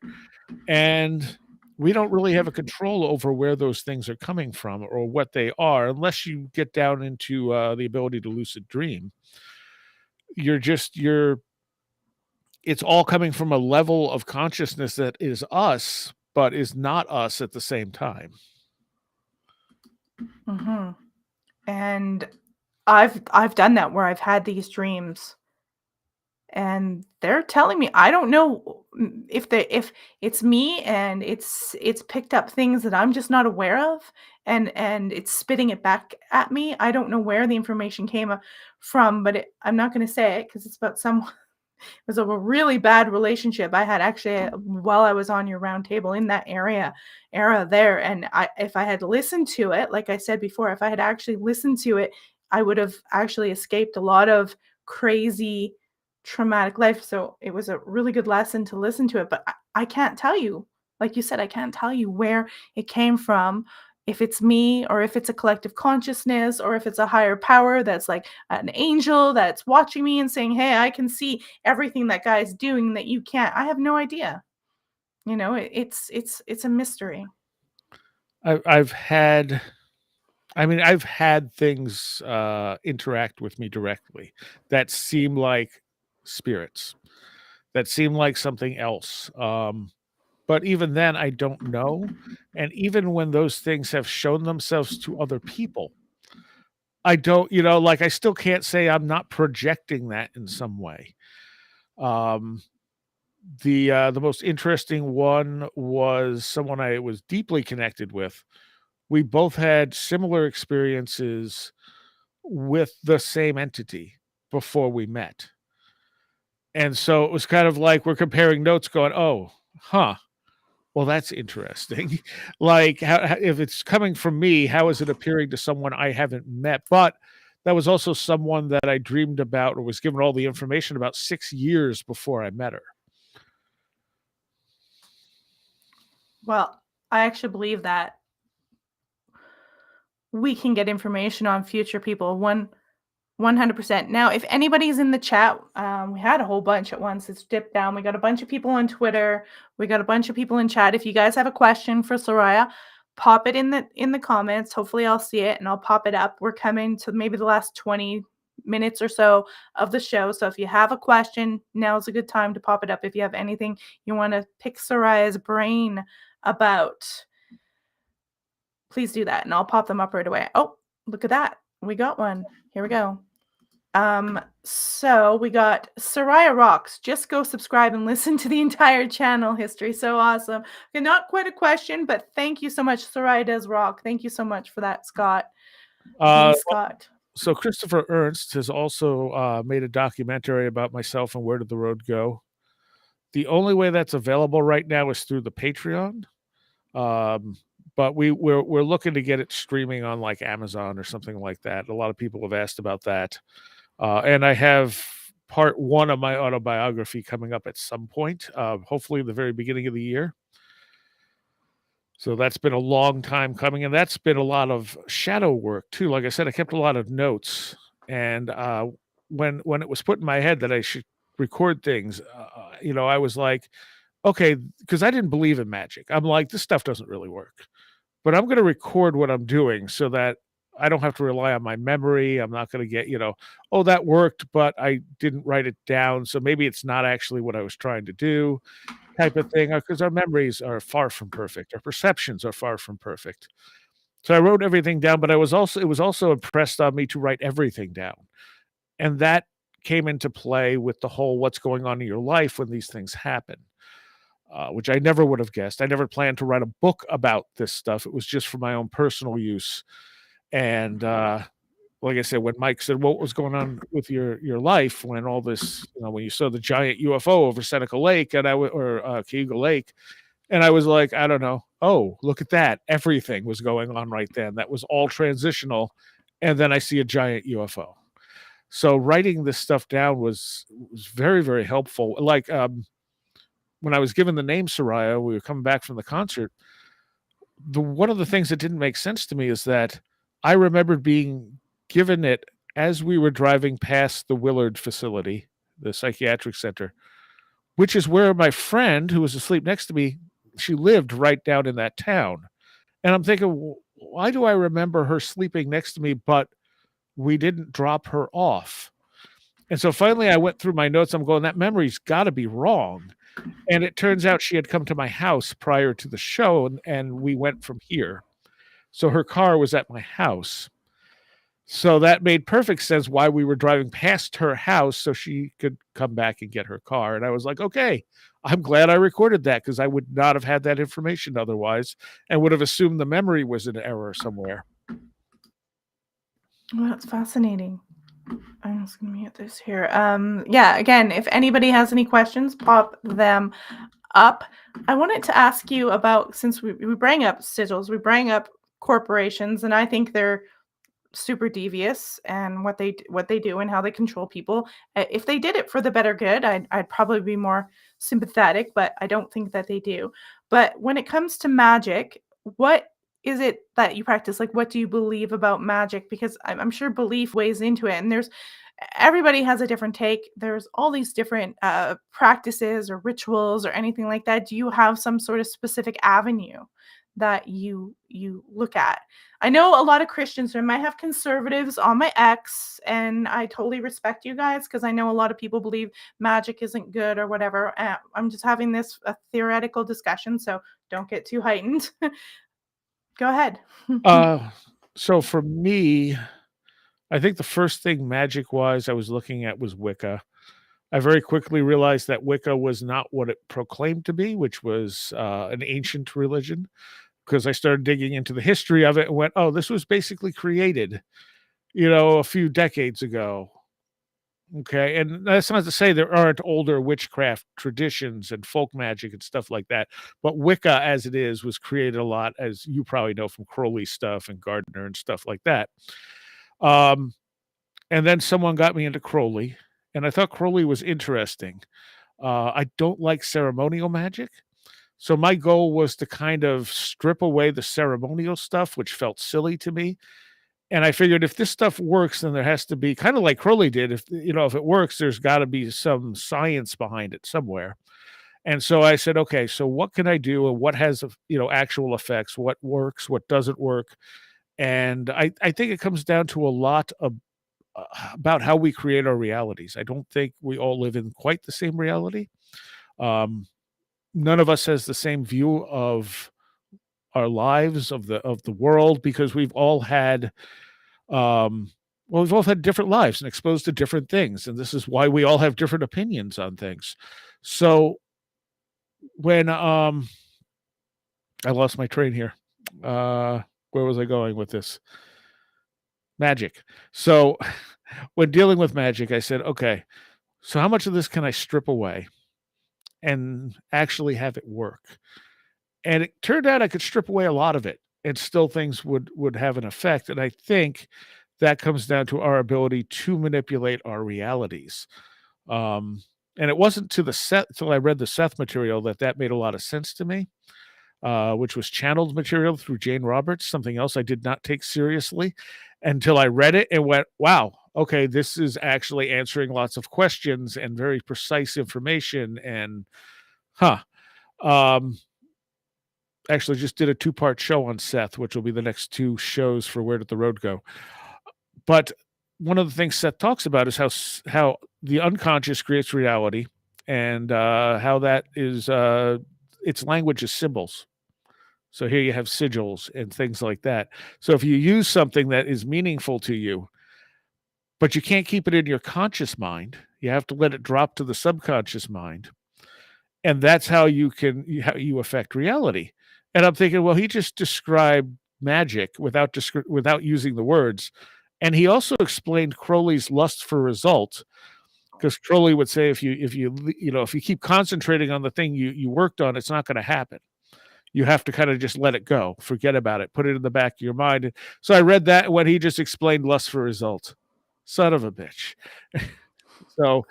and we don't really have a control over where those things are coming from or what they are, unless you get down into the ability to lucid dream. You're it's all coming from a level of consciousness that is us, but is not us at the same time. Mhm. And I've done that where I've had these dreams and they're telling me I don't know if it's me and it's picked up things that I'm just not aware of and it's spitting it back at me. I don't know where the information came from, but I'm not going to say it because it's about someone. It was a really bad relationship I had actually while I was on your round table in that era there. And if I had listened to it, like I said before, if I had actually listened to it, I would have actually escaped a lot of crazy traumatic life. So it was a really good lesson to listen to it. But I can't tell you, like you said, I can't tell you where it came from, if it's me or if it's a collective consciousness or if it's a higher power that's like an angel that's watching me and saying, hey, I can see everything that guy's doing that you can't. I have no idea. It's a mystery. I've had, I've had things interact with me directly that seem like spirits, that seem like something else. But even then, I don't know. And even when those things have shown themselves to other people, I don't, like I still can't say I'm not projecting that in some way. Um, the most interesting one was someone I was deeply connected with. We both had similar experiences with the same entity before we met. And so it was kind of like we're comparing notes going, oh, huh. Well, that's interesting. Like, if it's coming from me, how is it appearing to someone I haven't met? But that was also someone that I dreamed about or was given all the information about 6 years before I met her. Well, I actually believe that we can get information on future people 100%. Now, if anybody's in the chat, we had a whole bunch at once. It's dipped down. We got a bunch of people on Twitter. We got a bunch of people in chat. If you guys have a question for Seriah, pop it in the comments. Hopefully, I'll see it and I'll pop it up. We're coming to maybe the last 20 minutes or so of the show. So if you have a question, now's a good time to pop it up. If you have anything you want to pick Seriah's brain about, please do that and I'll pop them up right away. Oh, look at that. We got one. Here we go. So we got Seriah Rocks. Just go subscribe and listen to the entire channel history. So awesome. Okay, not quite a question, but thank you so much. Seriah does rock. Thank you so much for that, Scott. Uh, Scott. so Christopher Ernst has also made a documentary about myself and Where Did the Road Go. The only way that's available right now is through the Patreon. But we're looking to get it streaming on like Amazon or something like that. A lot of people have asked about that. And I have part 1 of my autobiography coming up at some point, hopefully the very beginning of the year. So that's been a long time coming, and that's been a lot of shadow work too. Like I said, I kept a lot of notes, and when it was put in my head that I should record things, I was like, okay, because I didn't believe in magic. I'm like, this stuff doesn't really work, but I'm going to record what I'm doing so that I don't have to rely on my memory. I'm not going to get, oh, that worked, but I didn't write it down. So maybe it's not actually what I was trying to do, type of thing, because our memories are far from perfect. Our perceptions are far from perfect. So I wrote everything down, but it was also impressed on me to write everything down. And that came into play with the whole what's going on in your life when these things happen. Which I never would have guessed. I never planned to write a book about this stuff. It was just for my own personal use. And like I said, when Mike said, "What was going on with your life when all this, when you saw the giant UFO over Seneca Lake and or Cayuga Lake," and I was like, I don't know. Oh, look at that! Everything was going on right then. That was all transitional, and then I see a giant UFO. So writing this stuff down was very, very helpful. Like when I was given the name Seriah, we were coming back from the concert. One of the things that didn't make sense to me is that I remembered being given it as we were driving past the Willard facility, the psychiatric center, which is where my friend who was asleep next to me, she lived right down in that town. And I'm thinking, why do I remember her sleeping next to me, but we didn't drop her off? And so finally I went through my notes. I'm going, that memory's got to be wrong. And it turns out she had come to my house prior to the show, and we went from here. So her car was at my house. So that made perfect sense why we were driving past her house so she could come back and get her car. And I was like, okay, I'm glad I recorded that because I would not have had that information otherwise and would have assumed the memory was an error somewhere. Well, that's fascinating. I'm just going to mute this here. Yeah, again, if anybody has any questions, pop them up. I wanted to ask you about, since we bring up sigils, we bring up corporations, and I think they're super devious and what they do and how they control people. If they did it for the better good, I'd probably be more sympathetic, but I don't think that they do. But when it comes to magic, what is it that you practice? Like, what do you believe about magic? Because I'm sure belief weighs into it, and everybody has a different take. There's all these different practices or rituals or anything like that. Do you have some sort of specific avenue that you look at? I know a lot of Christians, I might have conservatives on my X, and I totally respect you guys because I know a lot of people believe magic isn't good or whatever. I'm just having this a theoretical discussion, so don't get too heightened. Go ahead. So for me, I think the first thing magic-wise I was looking at was Wicca. I very quickly realized that Wicca was not what it proclaimed to be, which was an ancient religion, because I started digging into the history of it and went, oh, this was basically created, a few decades ago. Okay. And that's not to say there aren't older witchcraft traditions and folk magic and stuff like that. But Wicca, as it is, was created a lot, as you probably know, from Crowley stuff and Gardner and stuff like that. And then someone got me into Crowley, and I thought Crowley was interesting. I don't like ceremonial magic. So my goal was to kind of strip away the ceremonial stuff, which felt silly to me. And I figured if this stuff works, then there has to be kind of like Crowley did. If it works, there's got to be some science behind it somewhere. And so I said, okay, so what can I do, and what has actual effects? What works? What doesn't work? And I think it comes down to a lot of about how we create our realities. I don't think we all live in quite the same reality. None of us has the same view of our lives, of the world, because we've all had we've all had different lives and exposed to different things, and this is why we all have different opinions on things. So when I lost my train here. Where was I going with this? Magic. So when dealing with magic, I said, okay, so how much of this can I strip away and actually have it work? And it turned out I could strip away a lot of it, and still things would have an effect. And I think that comes down to our ability to manipulate our realities. And it wasn't to the Seth till I read the Seth material that made a lot of sense to me, which was channeled material through Jane Roberts, something else I did not take seriously until I read it and went, wow, okay, this is actually answering lots of questions and very precise information. And actually just did a 2-part show on Seth, which will be the next 2 shows for Where Did the Road Go. But one of the things Seth talks about is how the unconscious creates reality, and how that is its language is symbols. So here you have sigils and things like that. So if you use something that is meaningful to you, but you can't keep it in your conscious mind, you have to let it drop to the subconscious mind. And that's how you affect reality. And I'm thinking, well, he just described magic without using the words. And he also explained Crowley's lust for result, because Crowley would say if you keep concentrating on the thing you worked on, it's not going to happen. You have to kind of just let it go, forget about it, put it in the back of your mind. So I read that when he just explained lust for result. Son of a bitch. So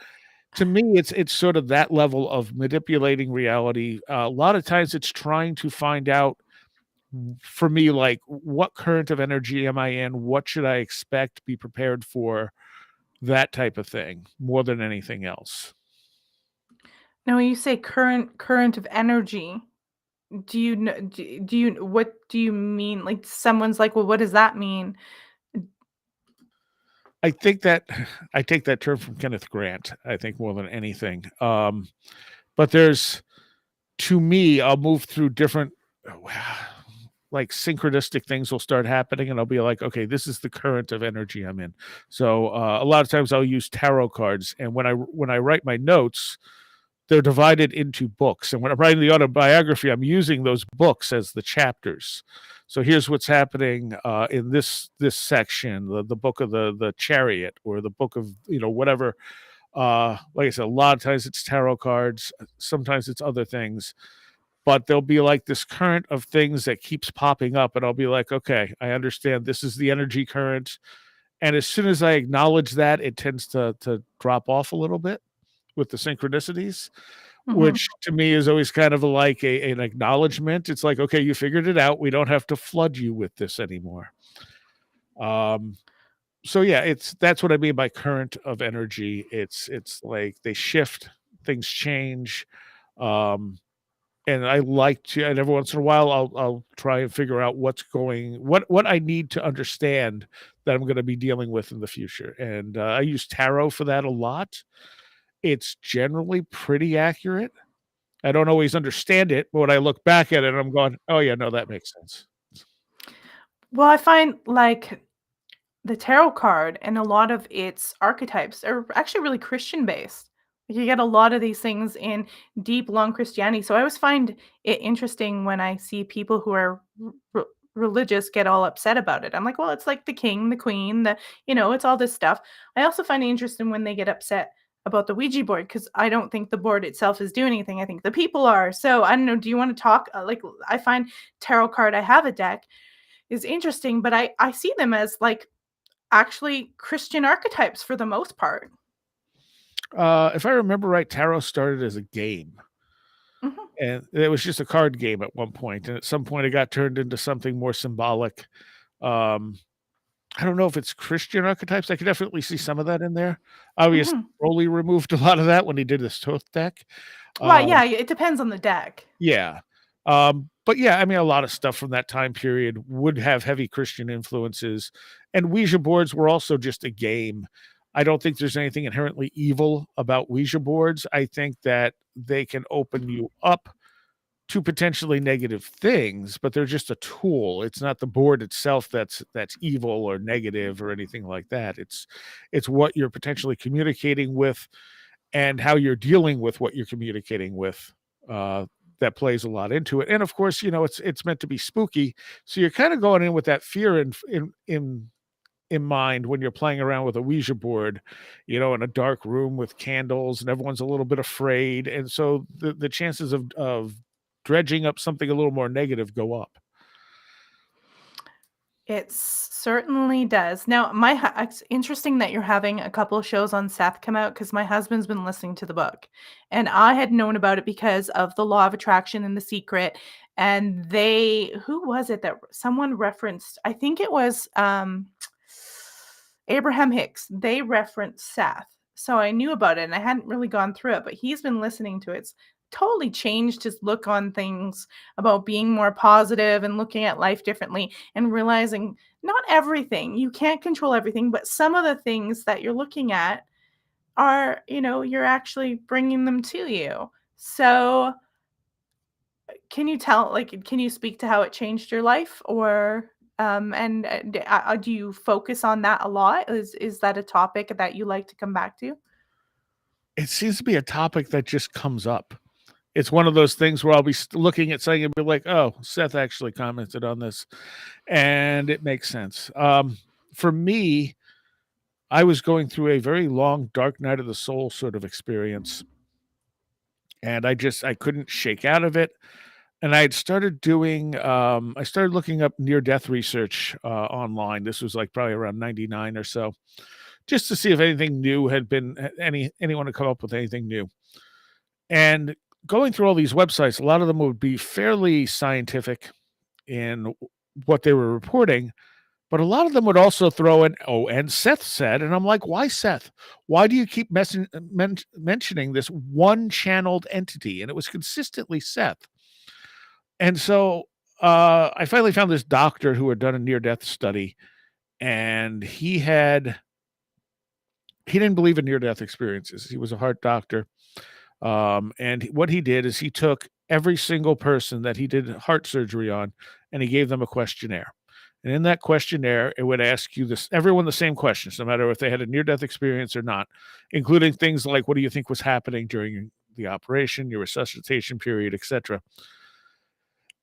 to me, it's sort of that level of manipulating reality. A lot of times, it's trying to find out for me, like, what current of energy am I in? What should I expect? Be prepared for that type of thing more than anything else. Now, when you say current of energy, do you kn do you what do you mean? Like, someone's like, "Well, what does that mean?" I think that I take that term from Kenneth Grant. I think more than anything. But there's to me, I'll move through different like synchronistic things will start happening, and I'll be like, okay, this is the current of energy I'm in. So a lot of times I'll use tarot cards, and when I write my notes, they're divided into books. And when I'm writing the autobiography, I'm using those books as the chapters. So here's what's happening in this section, the book of the chariot, or the book of whatever. Like I said, a lot of times it's tarot cards, sometimes it's other things, but there'll be like this current of things that keeps popping up, and I'll be like, okay, I understand this is the energy current. And as soon as I acknowledge that, it tends to drop off a little bit with the synchronicities, Mhm. which to me is always kind of like an acknowledgement. It's like, okay, you figured it out. We don't have to flood you with this anymore. Um, so yeah, that's what I mean by current of energy. It's like they shift, things change. Um, and I like to, and every once in a while, I'll try and figure out what I need to understand that I'm going to be dealing with in the future. And I use tarot for that a lot. It's generally pretty accurate. I don't always understand it, but when I look back at it, I'm going, "Oh, yeah, no, that makes sense." Well, I find, like, the tarot card and a lot of its archetypes are actually really Christian based. You get a lot of these things in deep, long Christianity. So I always find it interesting when I see people who are religious get all upset about it. I'm like, well, it's like the king, the queen, it's all this stuff. I also find it interesting when they get upset about the Ouija board because I don't think the board itself is doing anything. I think the people are. So I don't know. Do you want to talk? Like, I find tarot card, I have a deck, is interesting, but I see them as like actually Christian archetypes for the most part. If I remember right, tarot started as a game, Mhm, and it was just a card game at one point, and at some point it got turned into something more symbolic. Um, I don't know if it's Christian archetypes. I could definitely see some of that in there. Obviously, mhm. Crowley removed a lot of that when he did his Toth deck. Well, Um, yeah, it depends on the deck. yeah. But yeah, I mean, a lot of stuff from that time period would have heavy Christian influences. And Ouija boards were also just a game. I don't think there's anything inherently evil about Ouija boards. I think that they can open you up to potentially negative things, but they're just a tool. It's not the board itself that's evil or negative or anything like that. It's what you're potentially communicating with and how you're dealing with what you're communicating with. Uh, that plays a lot into it. And of course, it's meant to be spooky, so you're kind of going in with that fear in mind when you're playing around with a Ouija board, in a dark room with candles, and everyone's a little bit afraid, and so the chances of dredging up something a little more negative go up. It certainly does. Now, it's interesting that you're having a couple of shows on Seth come out because my husband's been listening to the book, and I had known about it because of the Law of Attraction and The Secret. And who was it that someone referenced? I think it was Abraham Hicks. They referenced Seth, so I knew about it, and I hadn't really gone through it. But he's been listening to it. It's totally changed his look on things about being more positive and looking at life differently and realizing not everything, you can't control everything, but some of the things that you're looking at are, you're actually bringing them to you. So, can you speak to how it changed your life, or do you focus on that a lot? Is that a topic that you like to come back to? It seems to be a topic that just comes up. It's one of those things where I'll be looking at something and be like, "Oh, Seth actually commented on this," and it makes sense. For me, I was going through a very long dark night of the soul sort of experience, and I couldn't shake out of it. And I had started doing I started looking up near death research online. This was like probably around 99 or so, just to see if anything new had been anyone had come up with anything new. And going through all these websites, a lot of them would be fairly scientific in what they were reporting, but a lot of them would also throw in, "Oh, and Seth said," and I'm like, "Why Seth? Why do you keep mentioning this one channeled entity?" And it was consistently Seth. And so I finally found this doctor who had done a near death study, and he didn't believe in near death experiences. He was a heart doctor. And what he did is he took every single person that he did heart surgery on, and he gave them a questionnaire. And in that questionnaire, it would ask you this everyone the same questions, no matter if they had a near death experience or not, including things like what do you think was happening during the operation, your resuscitation period, etc.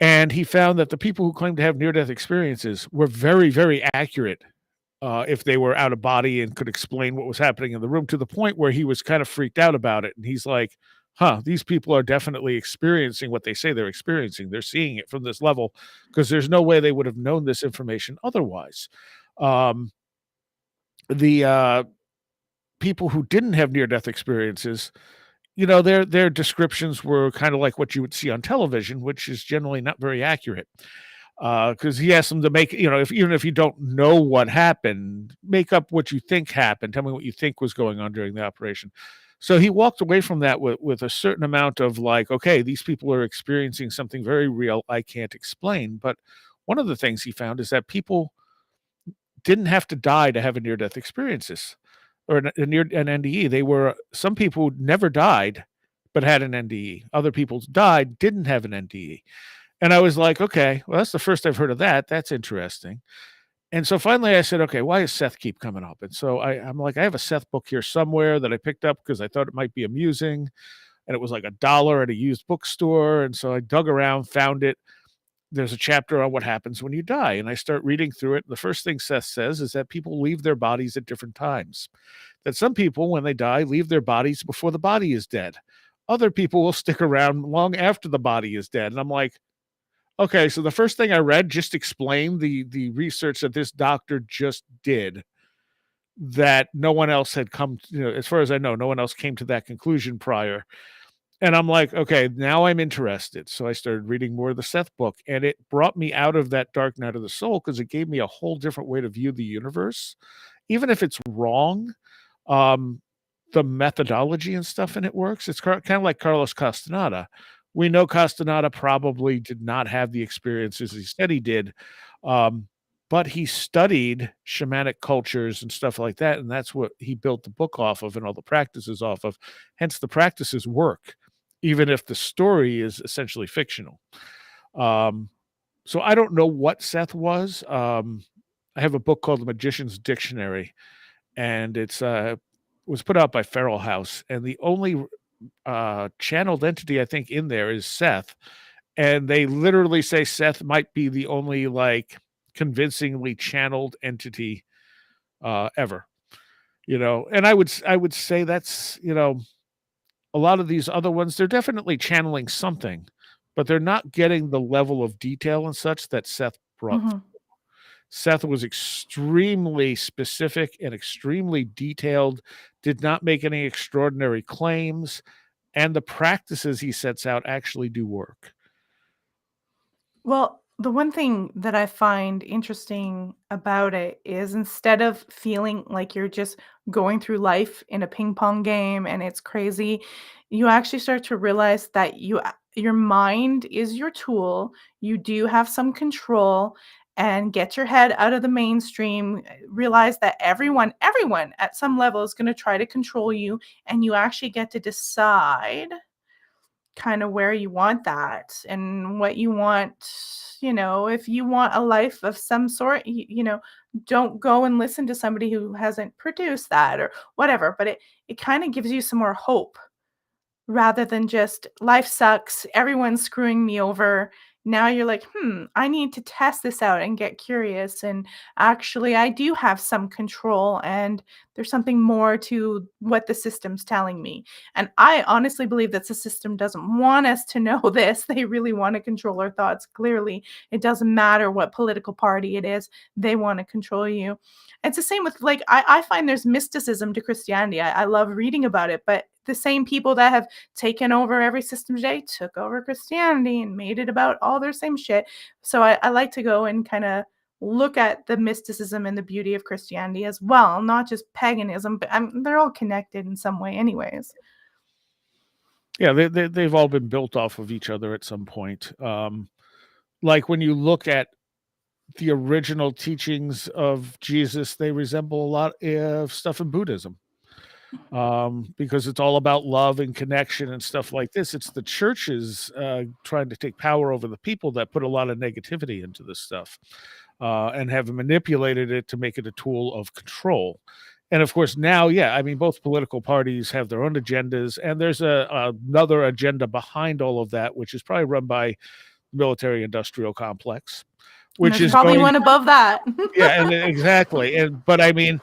And he found that the people who claimed to have near death experiences were very, very accurate if they were out of body and could explain what was happening in the room, to the point where he was kind of freaked out about it. And he's like, huh, these people are definitely experiencing what they say they're experiencing. They're seeing it from this level because there's no way they would have known this information otherwise. Um, the people who didn't have near death experiences, their descriptions were kind of like what you would see on television, which is generally not very accurate. Because he asked them to make, if even if you don't know what happened, make up what you think happened. Tell me what you think was going on during the operation. So he walked away from that with a certain amount of like, okay, these people are experiencing something very real I can't explain. But one of the things he found is that people didn't have to die to have a near death experiences or an NDE. They were some people never died but had an NDE. Other people died, didn't have an NDE. And I was like, okay, well, that's the first I've heard of that. That's interesting. And so finally I said, okay, why does Seth keep coming up? And so I'm like, I have a Seth book here somewhere that I picked up because I thought it might be amusing. And it was like $1 at a used bookstore. And so I dug around, found it. There's a chapter on what happens when you die. And I start reading through it. The first thing Seth says is that people leave their bodies at different times. That some people, when they die, leave their bodies before the body is dead. Other people will stick around long after the body is dead. And I'm like, okay, so the first thing I read just explained the research that this doctor just did, that no one else had come, as far as I know, no one else came to that conclusion prior. And I'm like, okay, now I'm interested. So I started reading more of the Seth book, and it brought me out of that dark night of the soul because it gave me a whole different way to view the universe. Even if it's wrong, um, the methodology and stuff in it works. It's kind of like Carlos Castaneda. We know Castaneda probably did not have the experiences he said he did, um, but he studied shamanic cultures and stuff like that, and that's what he built the book off of and all the practices off of. Hence, the practices work, even if the story is essentially fictional. Um, so I don't know what Seth was. I have a book called The Magician's Dictionary, and it's was put out by Feral House, and the only channeled entity I think in there is Seth, and they literally say Seth might be the only like convincingly channeled entity ever. And I would say that's a lot of these other ones, they're definitely channeling something, but they're not getting the level of detail and such that Seth brought. Mhm. Seth was extremely specific and extremely detailed, did not make any extraordinary claims, and the practices he sets out actually do work. Well, the one thing that I find interesting about it is instead of feeling like you're just going through life in a ping pong game and it's crazy, you actually start to realize that your mind is your tool. You do have some control and get your head out of the mainstream. Realize that everyone at some level is going to try to control you, and you actually get to decide kind of where you want that and what you want. If you want a life of some sort, don't go and listen to somebody who hasn't produced that or whatever, but it kind of gives you some more hope rather than just life sucks, everyone's screwing me over. Now you're like, I need to test this out and get curious. And actually, I do have some control, and there's something more to what the system's telling me. And I honestly believe that the system doesn't want us to know this. They really want to control our thoughts. Clearly, it doesn't matter what political party it is, they want to control you. It's the same with, like, I find there's mysticism to Christianity. I love reading about it, but the same people that have taken over every system today took over Christianity and made it about all their same shit. So I like to go and kind of look at the mysticism and the beauty of Christianity as well, not just paganism, but they're all connected in some way, anyways. Yeah, they've all been built off of each other at some point. Like when you look at the original teachings of Jesus, they resemble a lot of stuff in Buddhism, because it's all about love and connection and stuff like this. It's the churches trying to take power over the people that put a lot of negativity into this stuff, and have manipulated it to make it a tool of control. And of course, now, yeah, I mean, both political parties have their own agendas, and there's another agenda behind all of that, which is probably run by military-industrial complex, And which there's is probably going, one above that. yeah, and exactly. But I mean,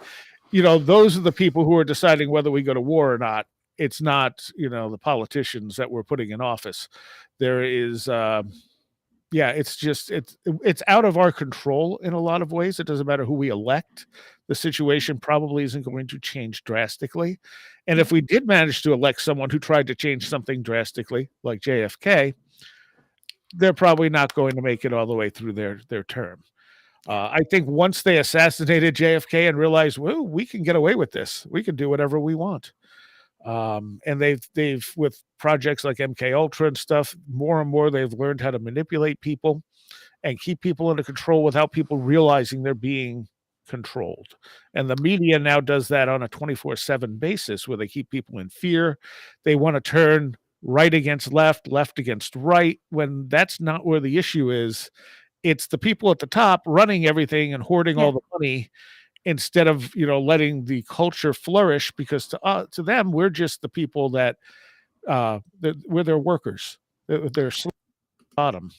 those are the people who are deciding whether we go to war or not. It's not, the politicians that we're putting in office. There is, yeah, it's out of our control in a lot of ways. It doesn't matter who we elect. The situation probably isn't going to change drastically. And if we did manage to elect someone who tried to change something drastically, like JFK, they're probably not going to make it all the way through their term. I think once they assassinated JFK and realized, well, we can get away with this, we can do whatever we want. And they've with projects like MK Ultra and stuff, more and more they've learned how to manipulate people and keep people under control without people realizing they're being controlled. And the media now does that on a 24/7 basis, where they keep people in fear. They want to turn right against left, left against right, when that's not where the issue is. It's the people at the top running everything and hoarding Yeah. all the money, instead of letting the culture flourish, because to them, we're just the people that we're their workers. They're bottom.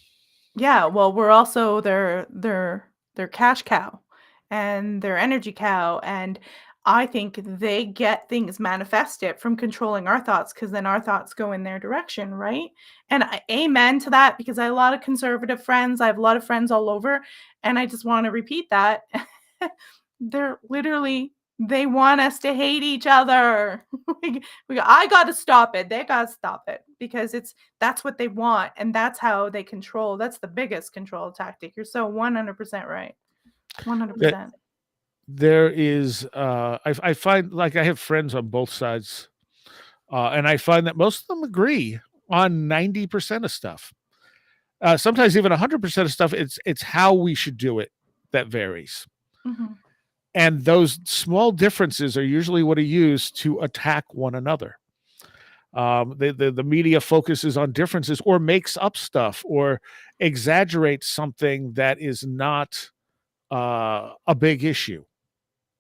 Yeah, well, we're also their cash cow and their energy cow, and I think they get things manifested from controlling our thoughts, because then our thoughts go in their direction, right? And amen to that, because I have a lot of conservative friends. I have a lot of friends all over, and I just want to repeat that. They're literally, they want us to hate each other. I got to stop it. They got to stop it, because that's what they want, and that's how they control. That's the biggest control tactic. You're so 100% right. That 100%. there is, I find, like, I have friends on both sides, and I find that most of them agree on 90% of stuff. Sometimes even 100% of stuff. It's how we should do it that varies. Mhm. And those small differences are usually what are used to attack one another. The media focuses on differences, or makes up stuff, or exaggerates something that is not a big issue,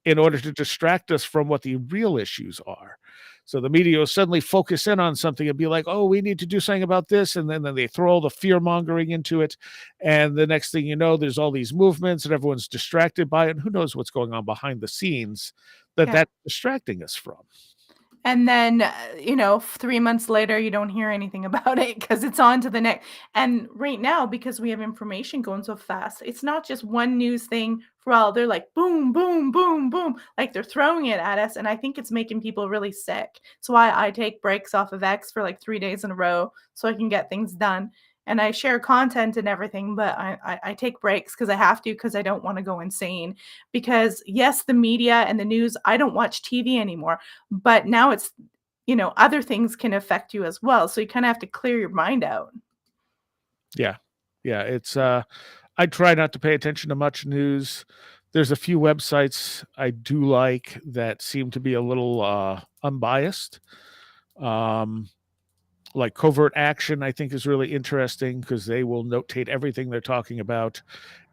in order to distract us from what the real issues are. So the media will suddenly focus in on something and be like, oh, we need to do something about this. And then they throw all the fear mongering into it. And the next thing you know, there's all these movements and everyone's distracted by it. And who knows what's going on behind the scenes Yeah. that's distracting us from. And then, 3 months later, you don't hear anything about it, because it's on to the next. And right now, because we have information going so fast, it's not just one news thing for all. They're like, boom, boom, boom, boom. Like, they're throwing it at us. And I think it's making people really sick. So I take breaks off of X for like 3 days in a row so I can get things done. And I share content and everything, but I take breaks because I have to, because I don't want to go insane. Because yes, the media and the news, I don't watch TV anymore, but now it's, other things can affect you as well. So you kind of have to clear your mind out. Yeah. Yeah. It's, I try not to pay attention to much news. There's a few websites I do like that seem to be a little unbiased. Like Covert Action, I think, is really interesting, because they will notate everything they're talking about,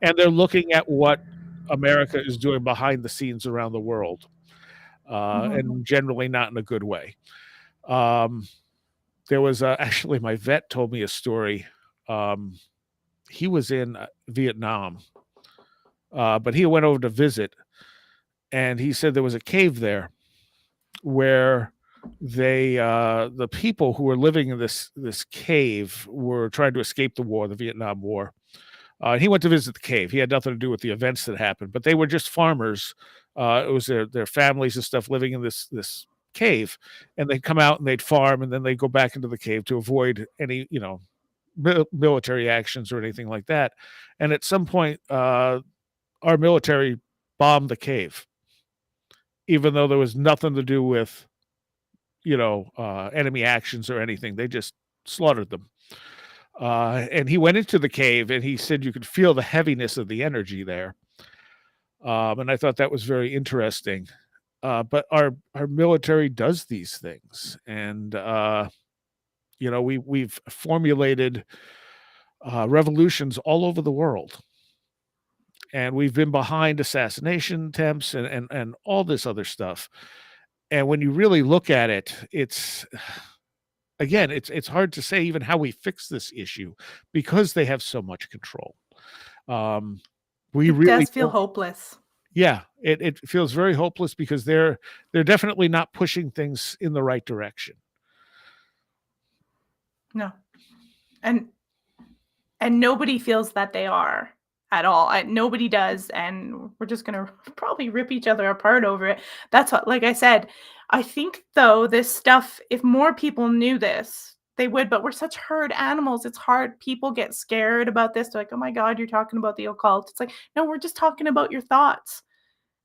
and they're looking at what America is doing behind the scenes around the world, Mhm. and generally not in a good way. Um, There was, actually my vet told me a story. Um, he was in, Vietnam, but he went over to visit, and he said there was a cave there where the people who were living in this cave were trying to escape the war, the Vietnam War. And he went to visit the cave. He had nothing to do with the events that happened, but they were just farmers. It was their families and stuff living in this cave, and they'd come out and they'd farm, and then they'd go back into the cave to avoid any military actions or anything like that. And at some point, our military bombed the cave, even though there was nothing to do with enemy actions or anything. They just slaughtered them. And he went into the cave, and he said you could feel the heaviness of the energy there. And I thought that was very interesting. But our military does these things, and we've formulated revolutions all over the world, and we've been behind assassination attempts and all this other stuff. And when you really look at it, it's again, it's hard to say even how we fix this issue because they have so much control. Um, we It really does feel don't. hopeless. Yeah, it feels very hopeless because they're definitely not pushing things in the right direction. No. And nobody feels that they are at all. Nobody does, and we're just gonna probably rip each other apart over it. That's what, like I said, I think though this stuff, if more people knew this, they would. But we're such herd animals. It's hard. People get scared about this. They're like, "Oh my God, you're talking about the occult." It's like, no, we're just talking about your thoughts.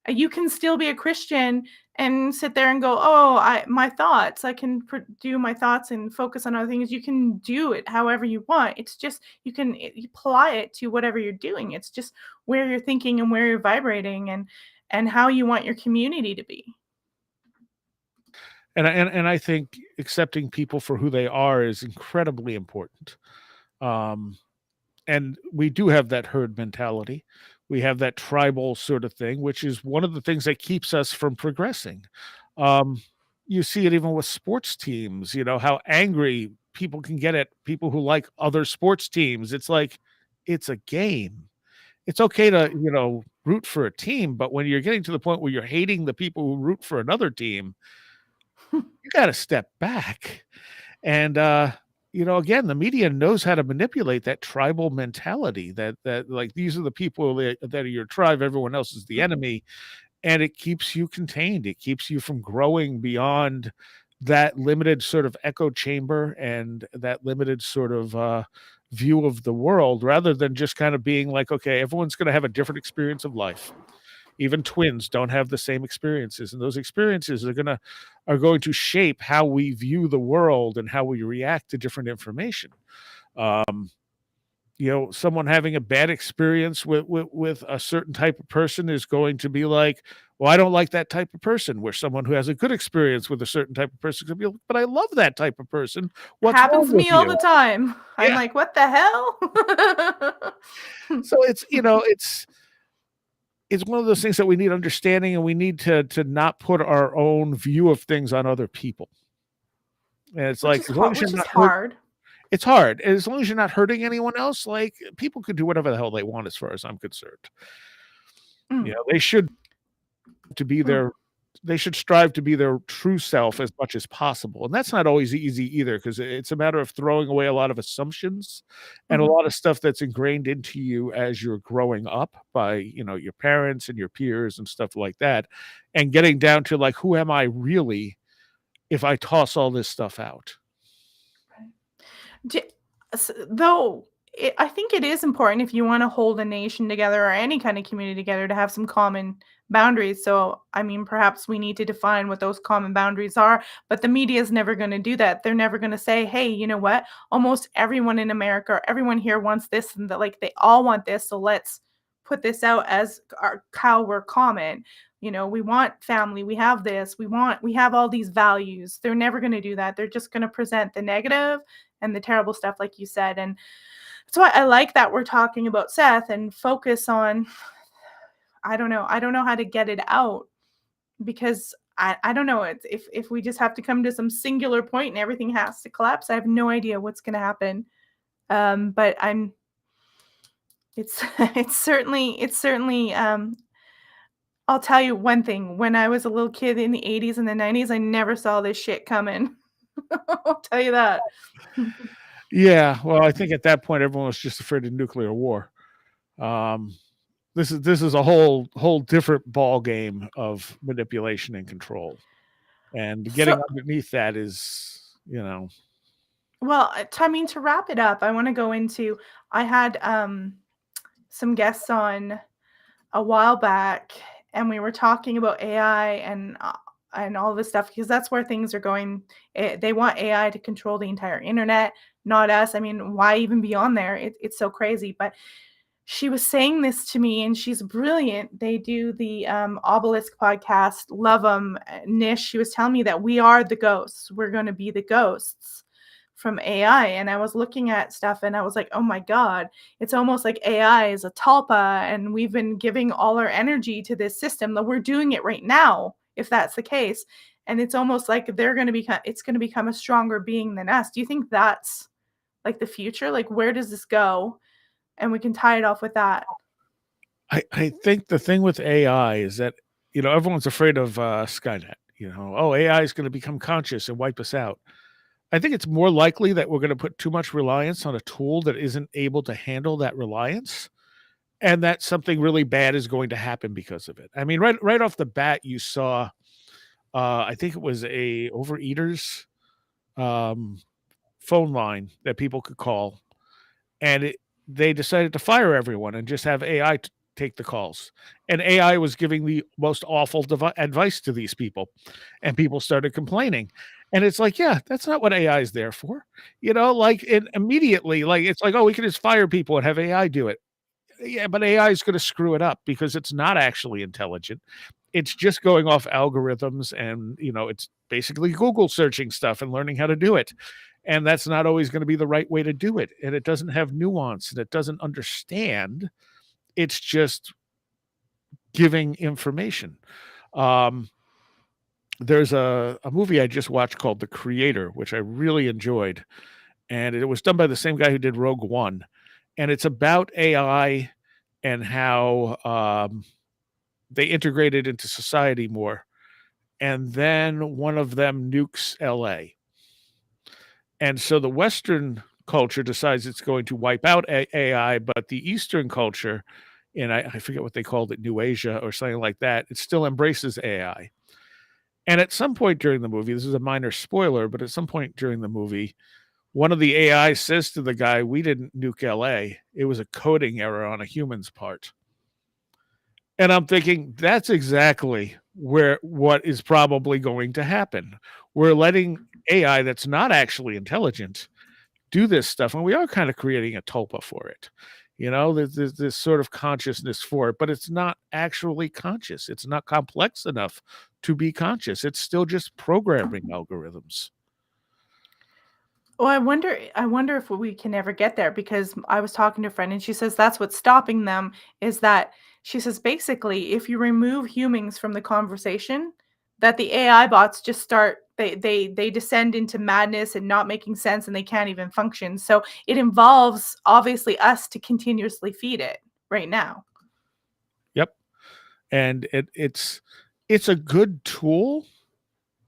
You can still be a Christian and sit there and go, "Oh, my thoughts. I can do my thoughts and focus on other things." You can do it however you want. It's just you apply it to whatever you're doing. It's just where you're thinking and where you're vibrating and how you want your community to be. And I think accepting people for who they are is incredibly important. Um, and we do have that herd mentality. We have that tribal sort of thing, which is one of the things that keeps us from progressing. Um, you see it even with sports teams, how angry people can get at people who like other sports teams. It's like it's a game. It's okay to, root for a team, but when you're getting to the point where you're hating the people who root for another team, you got to step back. And again, the media knows how to manipulate that tribal mentality that like these are the people that are your tribe, everyone else is the enemy, and it keeps you contained. It keeps you from growing beyond that limited sort of echo chamber and that limited sort of view of the world, rather than just kind of being like, okay, everyone's going to have a different experience of life. Even twins don't have the same experiences, and those experiences are going to shape how we view the world and how we react to different information. Um, someone having a bad experience with a certain type of person is going to be like, well, I don't like that type of person. Where someone who has a good experience with a certain type of person could be like, but I love that type of person. What's Happens wrong to with me all the you? time. I'm Yeah. like, "What the hell?" So it's one of those things that we need understanding, and we need to not put our own view of things on other people. And it's Which like, is as long hard. as you're Which is not hurt, hard. it's hard. And as long as you're not hurting anyone else, like, people could do whatever the hell they want as far as I'm concerned. Mm, They should to be mm, their they should strive to be their true self as much as possible. And that's not always easy either, because it's a matter of throwing away a lot of assumptions and a mhm. lot of stuff that's ingrained into you as you're growing up by, your parents and your peers and stuff like that, and getting down to like, who am I really if I toss all this stuff out? J though, I think it is important if you wanna hold a nation together or any kind of community together to have some common boundaries. So, I mean, perhaps we need to define what those common boundaries are, but the media is never gonna do that. They're never gonna say, "Hey, you know what? Almost everyone in America or everyone here wants this and that, like, they all want this, so let's put this out as our how we're common." We want family, we have this, we have all these values. They're never gonna do that. They're just gonna present the negative and the terrible stuff like you said. And that's why I like that we're talking about Seth and focus on, I don't know how to get it out, because I don't know. It's if we just have to come to some singular point and everything has to collapse, I have no idea what's going to happen. But it's it's certainly I'll tell you one thing. When I was a little kid in the 80s and the 90s, I never saw this shit coming. I'll tell you that. Yeah, well, I think at that point everyone was just afraid of nuclear war. Um, this is a whole different ball game of manipulation and control, and getting So, underneath that is, you know, well, I mean, to wrap it up, I want to go into. I had some guests on a while back, and we were talking about AI and all this stuff because that's where things are going. They want AI to control the entire internet, not us. I mean, why even be on there? It's so crazy. But she was saying this to me, and she's brilliant. They do the Obelisk podcast. Love them. Nish, she was telling me that we are the ghosts. We're going to be the ghosts from AI. And I was looking at stuff and I was like, oh my God, it's almost like AI is a tulpa. And we've been giving all our energy to this system that we're doing it right now, if that's the case. And it's almost like it's going to become a stronger being than us. Do you think that's like the future? Like, where does this go? And we can tie it off with that. I think the thing with AI is that, you know, everyone's afraid of Skynet. You know, oh, AI is going to become conscious and wipe us out. I think it's more likely that we're going to put too much reliance on a tool that isn't able to handle that reliance, and that something really bad is going to happen because of it. I mean, right off the bat, you saw, I think it was a Overeaters um, phone line that people could call, and they decided to fire everyone and just have AI take the calls. And AI was giving the most awful advice to these people, and people started complaining. And it's like, yeah, that's not what AI is there for. You know, like it immediately, like it's like, oh, we can just fire people and have AI do it. Yeah, but AI is going to screw it up because it's not actually intelligent. It's just going off algorithms, and you know, it's basically Google searching stuff and learning how to do it. And that's not always going to be the right way to do it. And it doesn't have nuance and it doesn't understand. It's just giving information. Um, there's a movie I just watched called The Creator, which I really enjoyed. And it was done by the same guy who did Rogue One. And it's about AI and how they integrate it into society more. And then one of them nukes LA. And so the Western culture decides it's going to wipe out AI, but the Eastern culture, and I forget what they called it, New Asia or something like that, it still embraces AI. And at some point during the movie, this is a minor spoiler, but at some point during the movie, one of the AI says to the guy, "We didn't nuke LA. It was a coding error on a human's part." And I'm thinking that's exactly what is probably going to happen. We're letting AI that's not actually intelligent do this stuff, and we are kind of creating a tulpa for it. You know, there's this sort of consciousness for it, but it's not actually conscious. It's not complex enough to be conscious. It's still just programming algorithms. Well, I wonder if we can ever get there because I was talking to a friend and she says that's what's stopping them is that she says basically if you remove humans from the conversation, that the AI bots just start they descend into madness and not making sense and they can't even function. So it involves obviously us to continuously feed it right now. Yep, and it's a good tool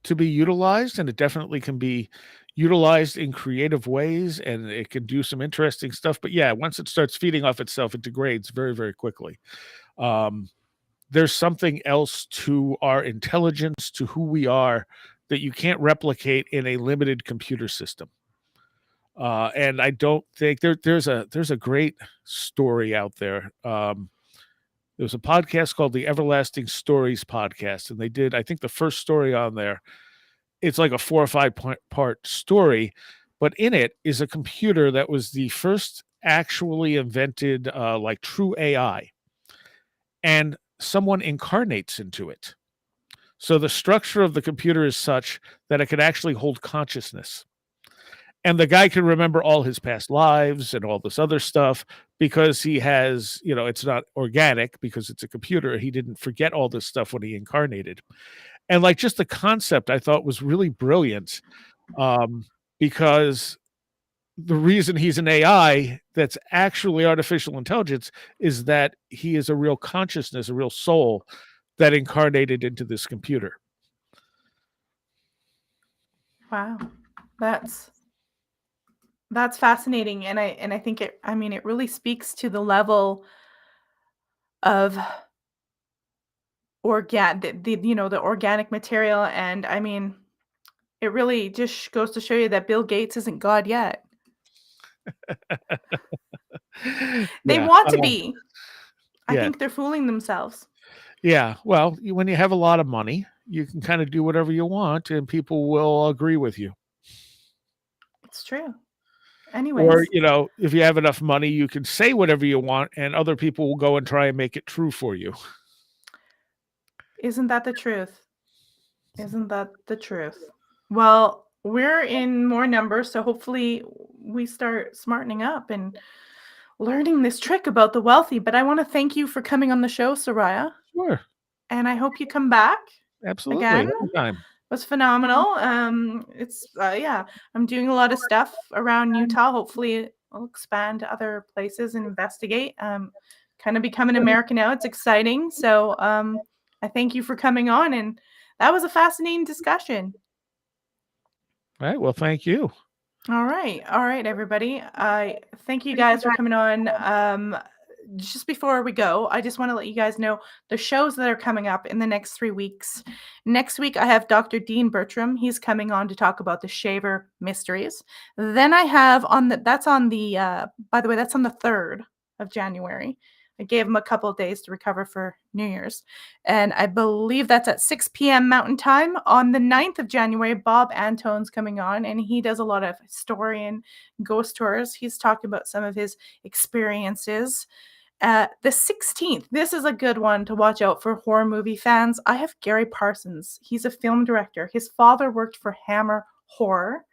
to be utilized, and it definitely can be utilized in creative ways, and it can do some interesting stuff. But yeah, once it starts feeding off itself, it degrades very, very quickly. Um, there's something else to our intelligence, to who we are, that you can't replicate in a limited computer system. And I don't think there's a great story out there. There was a podcast called the Everlasting Stories podcast, and they did, I think, the first story on there. It's like a 4 or 5 part story, but in it is a computer that was the first actually invented, like true AI, and someone incarnates into it. So the structure of the computer is such that it could actually hold consciousness. And the guy can remember all his past lives and all this other stuff because he has, you know, it's not organic because it's a computer. He didn't forget all this stuff when he incarnated. And like just the concept I thought was really brilliant, because the reason he's an AI that's actually artificial intelligence is that he is a real consciousness, a real soul that incarnated into this computer. Wow. That's fascinating, and I think it really speaks to the level of the organic material, and it really just goes to show you that Bill Gates isn't God yet. They Yeah. want to be. I Yeah. think they're fooling themselves. Yeah. Well, when you have a lot of money, you can kind of do whatever you want and people will agree with you. It's true. Or, Anyways, if you have enough money, you can say whatever you want and other people will go and try and make it true for you. isn't that the truth? Isn't that the truth? Well, we're in more numbers, so hopefully we start smartening up and learning this trick about the wealthy. But I want to thank you for coming on the show, Soraya, Sure. and I hope you come back Absolutely. again. Anytime. Was phenomenal. It's yeah, I'm doing a lot of stuff around Utah. Hopefully, I'll expand to other places and investigate. Kind of become an American now. It's exciting. So, I thank you for coming on, and that was a fascinating discussion. All right. Well, thank you. All right, everybody. I thank you guys for coming on. Just before we go, I just want to let you guys know the shows that are coming up in the next 3 weeks. Next week, I have Dr. Dean Bertram. He's coming on to talk about the Shaver mysteries. Then I have that's on the, by the way, that's on the 3rd of January. I gave him a couple of days to recover for New Year's. And I believe that's at 6 p.m. Mountain Time. On the 9th of January, Bob Antone's coming on, and he does a lot of historian ghost tours. He's talking about some of his experiences. The 16th, this is a good one to watch out for horror movie fans. I have Gary Parsons. He's a film director. His father worked for Hammer Horror.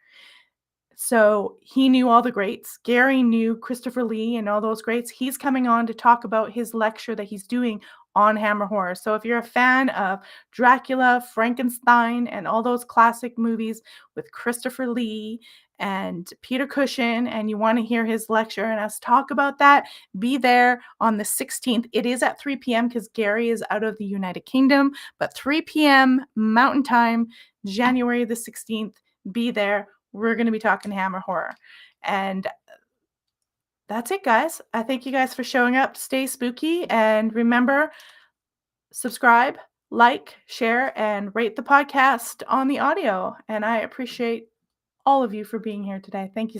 So he knew all the greats. Gary knew Christopher Lee and all those greats. He's coming on to talk about his lecture that he's doing on Hammer Horror. So if you're a fan of Dracula, Frankenstein, and all those classic movies with Christopher Lee and Peter Cushing, and you want to hear his lecture and us talk about that, be there on the 16th. It is at 3 p.m. because Gary is out of the United Kingdom, but 3 p.m. Mountain Time, January the 16th, be there. We're going to be talking Hammer Horror. And that's it, guys. I thank you guys for showing up. Stay spooky. And remember, subscribe, like, share, and rate the podcast on the audio. And I appreciate all of you for being here today. Thank you.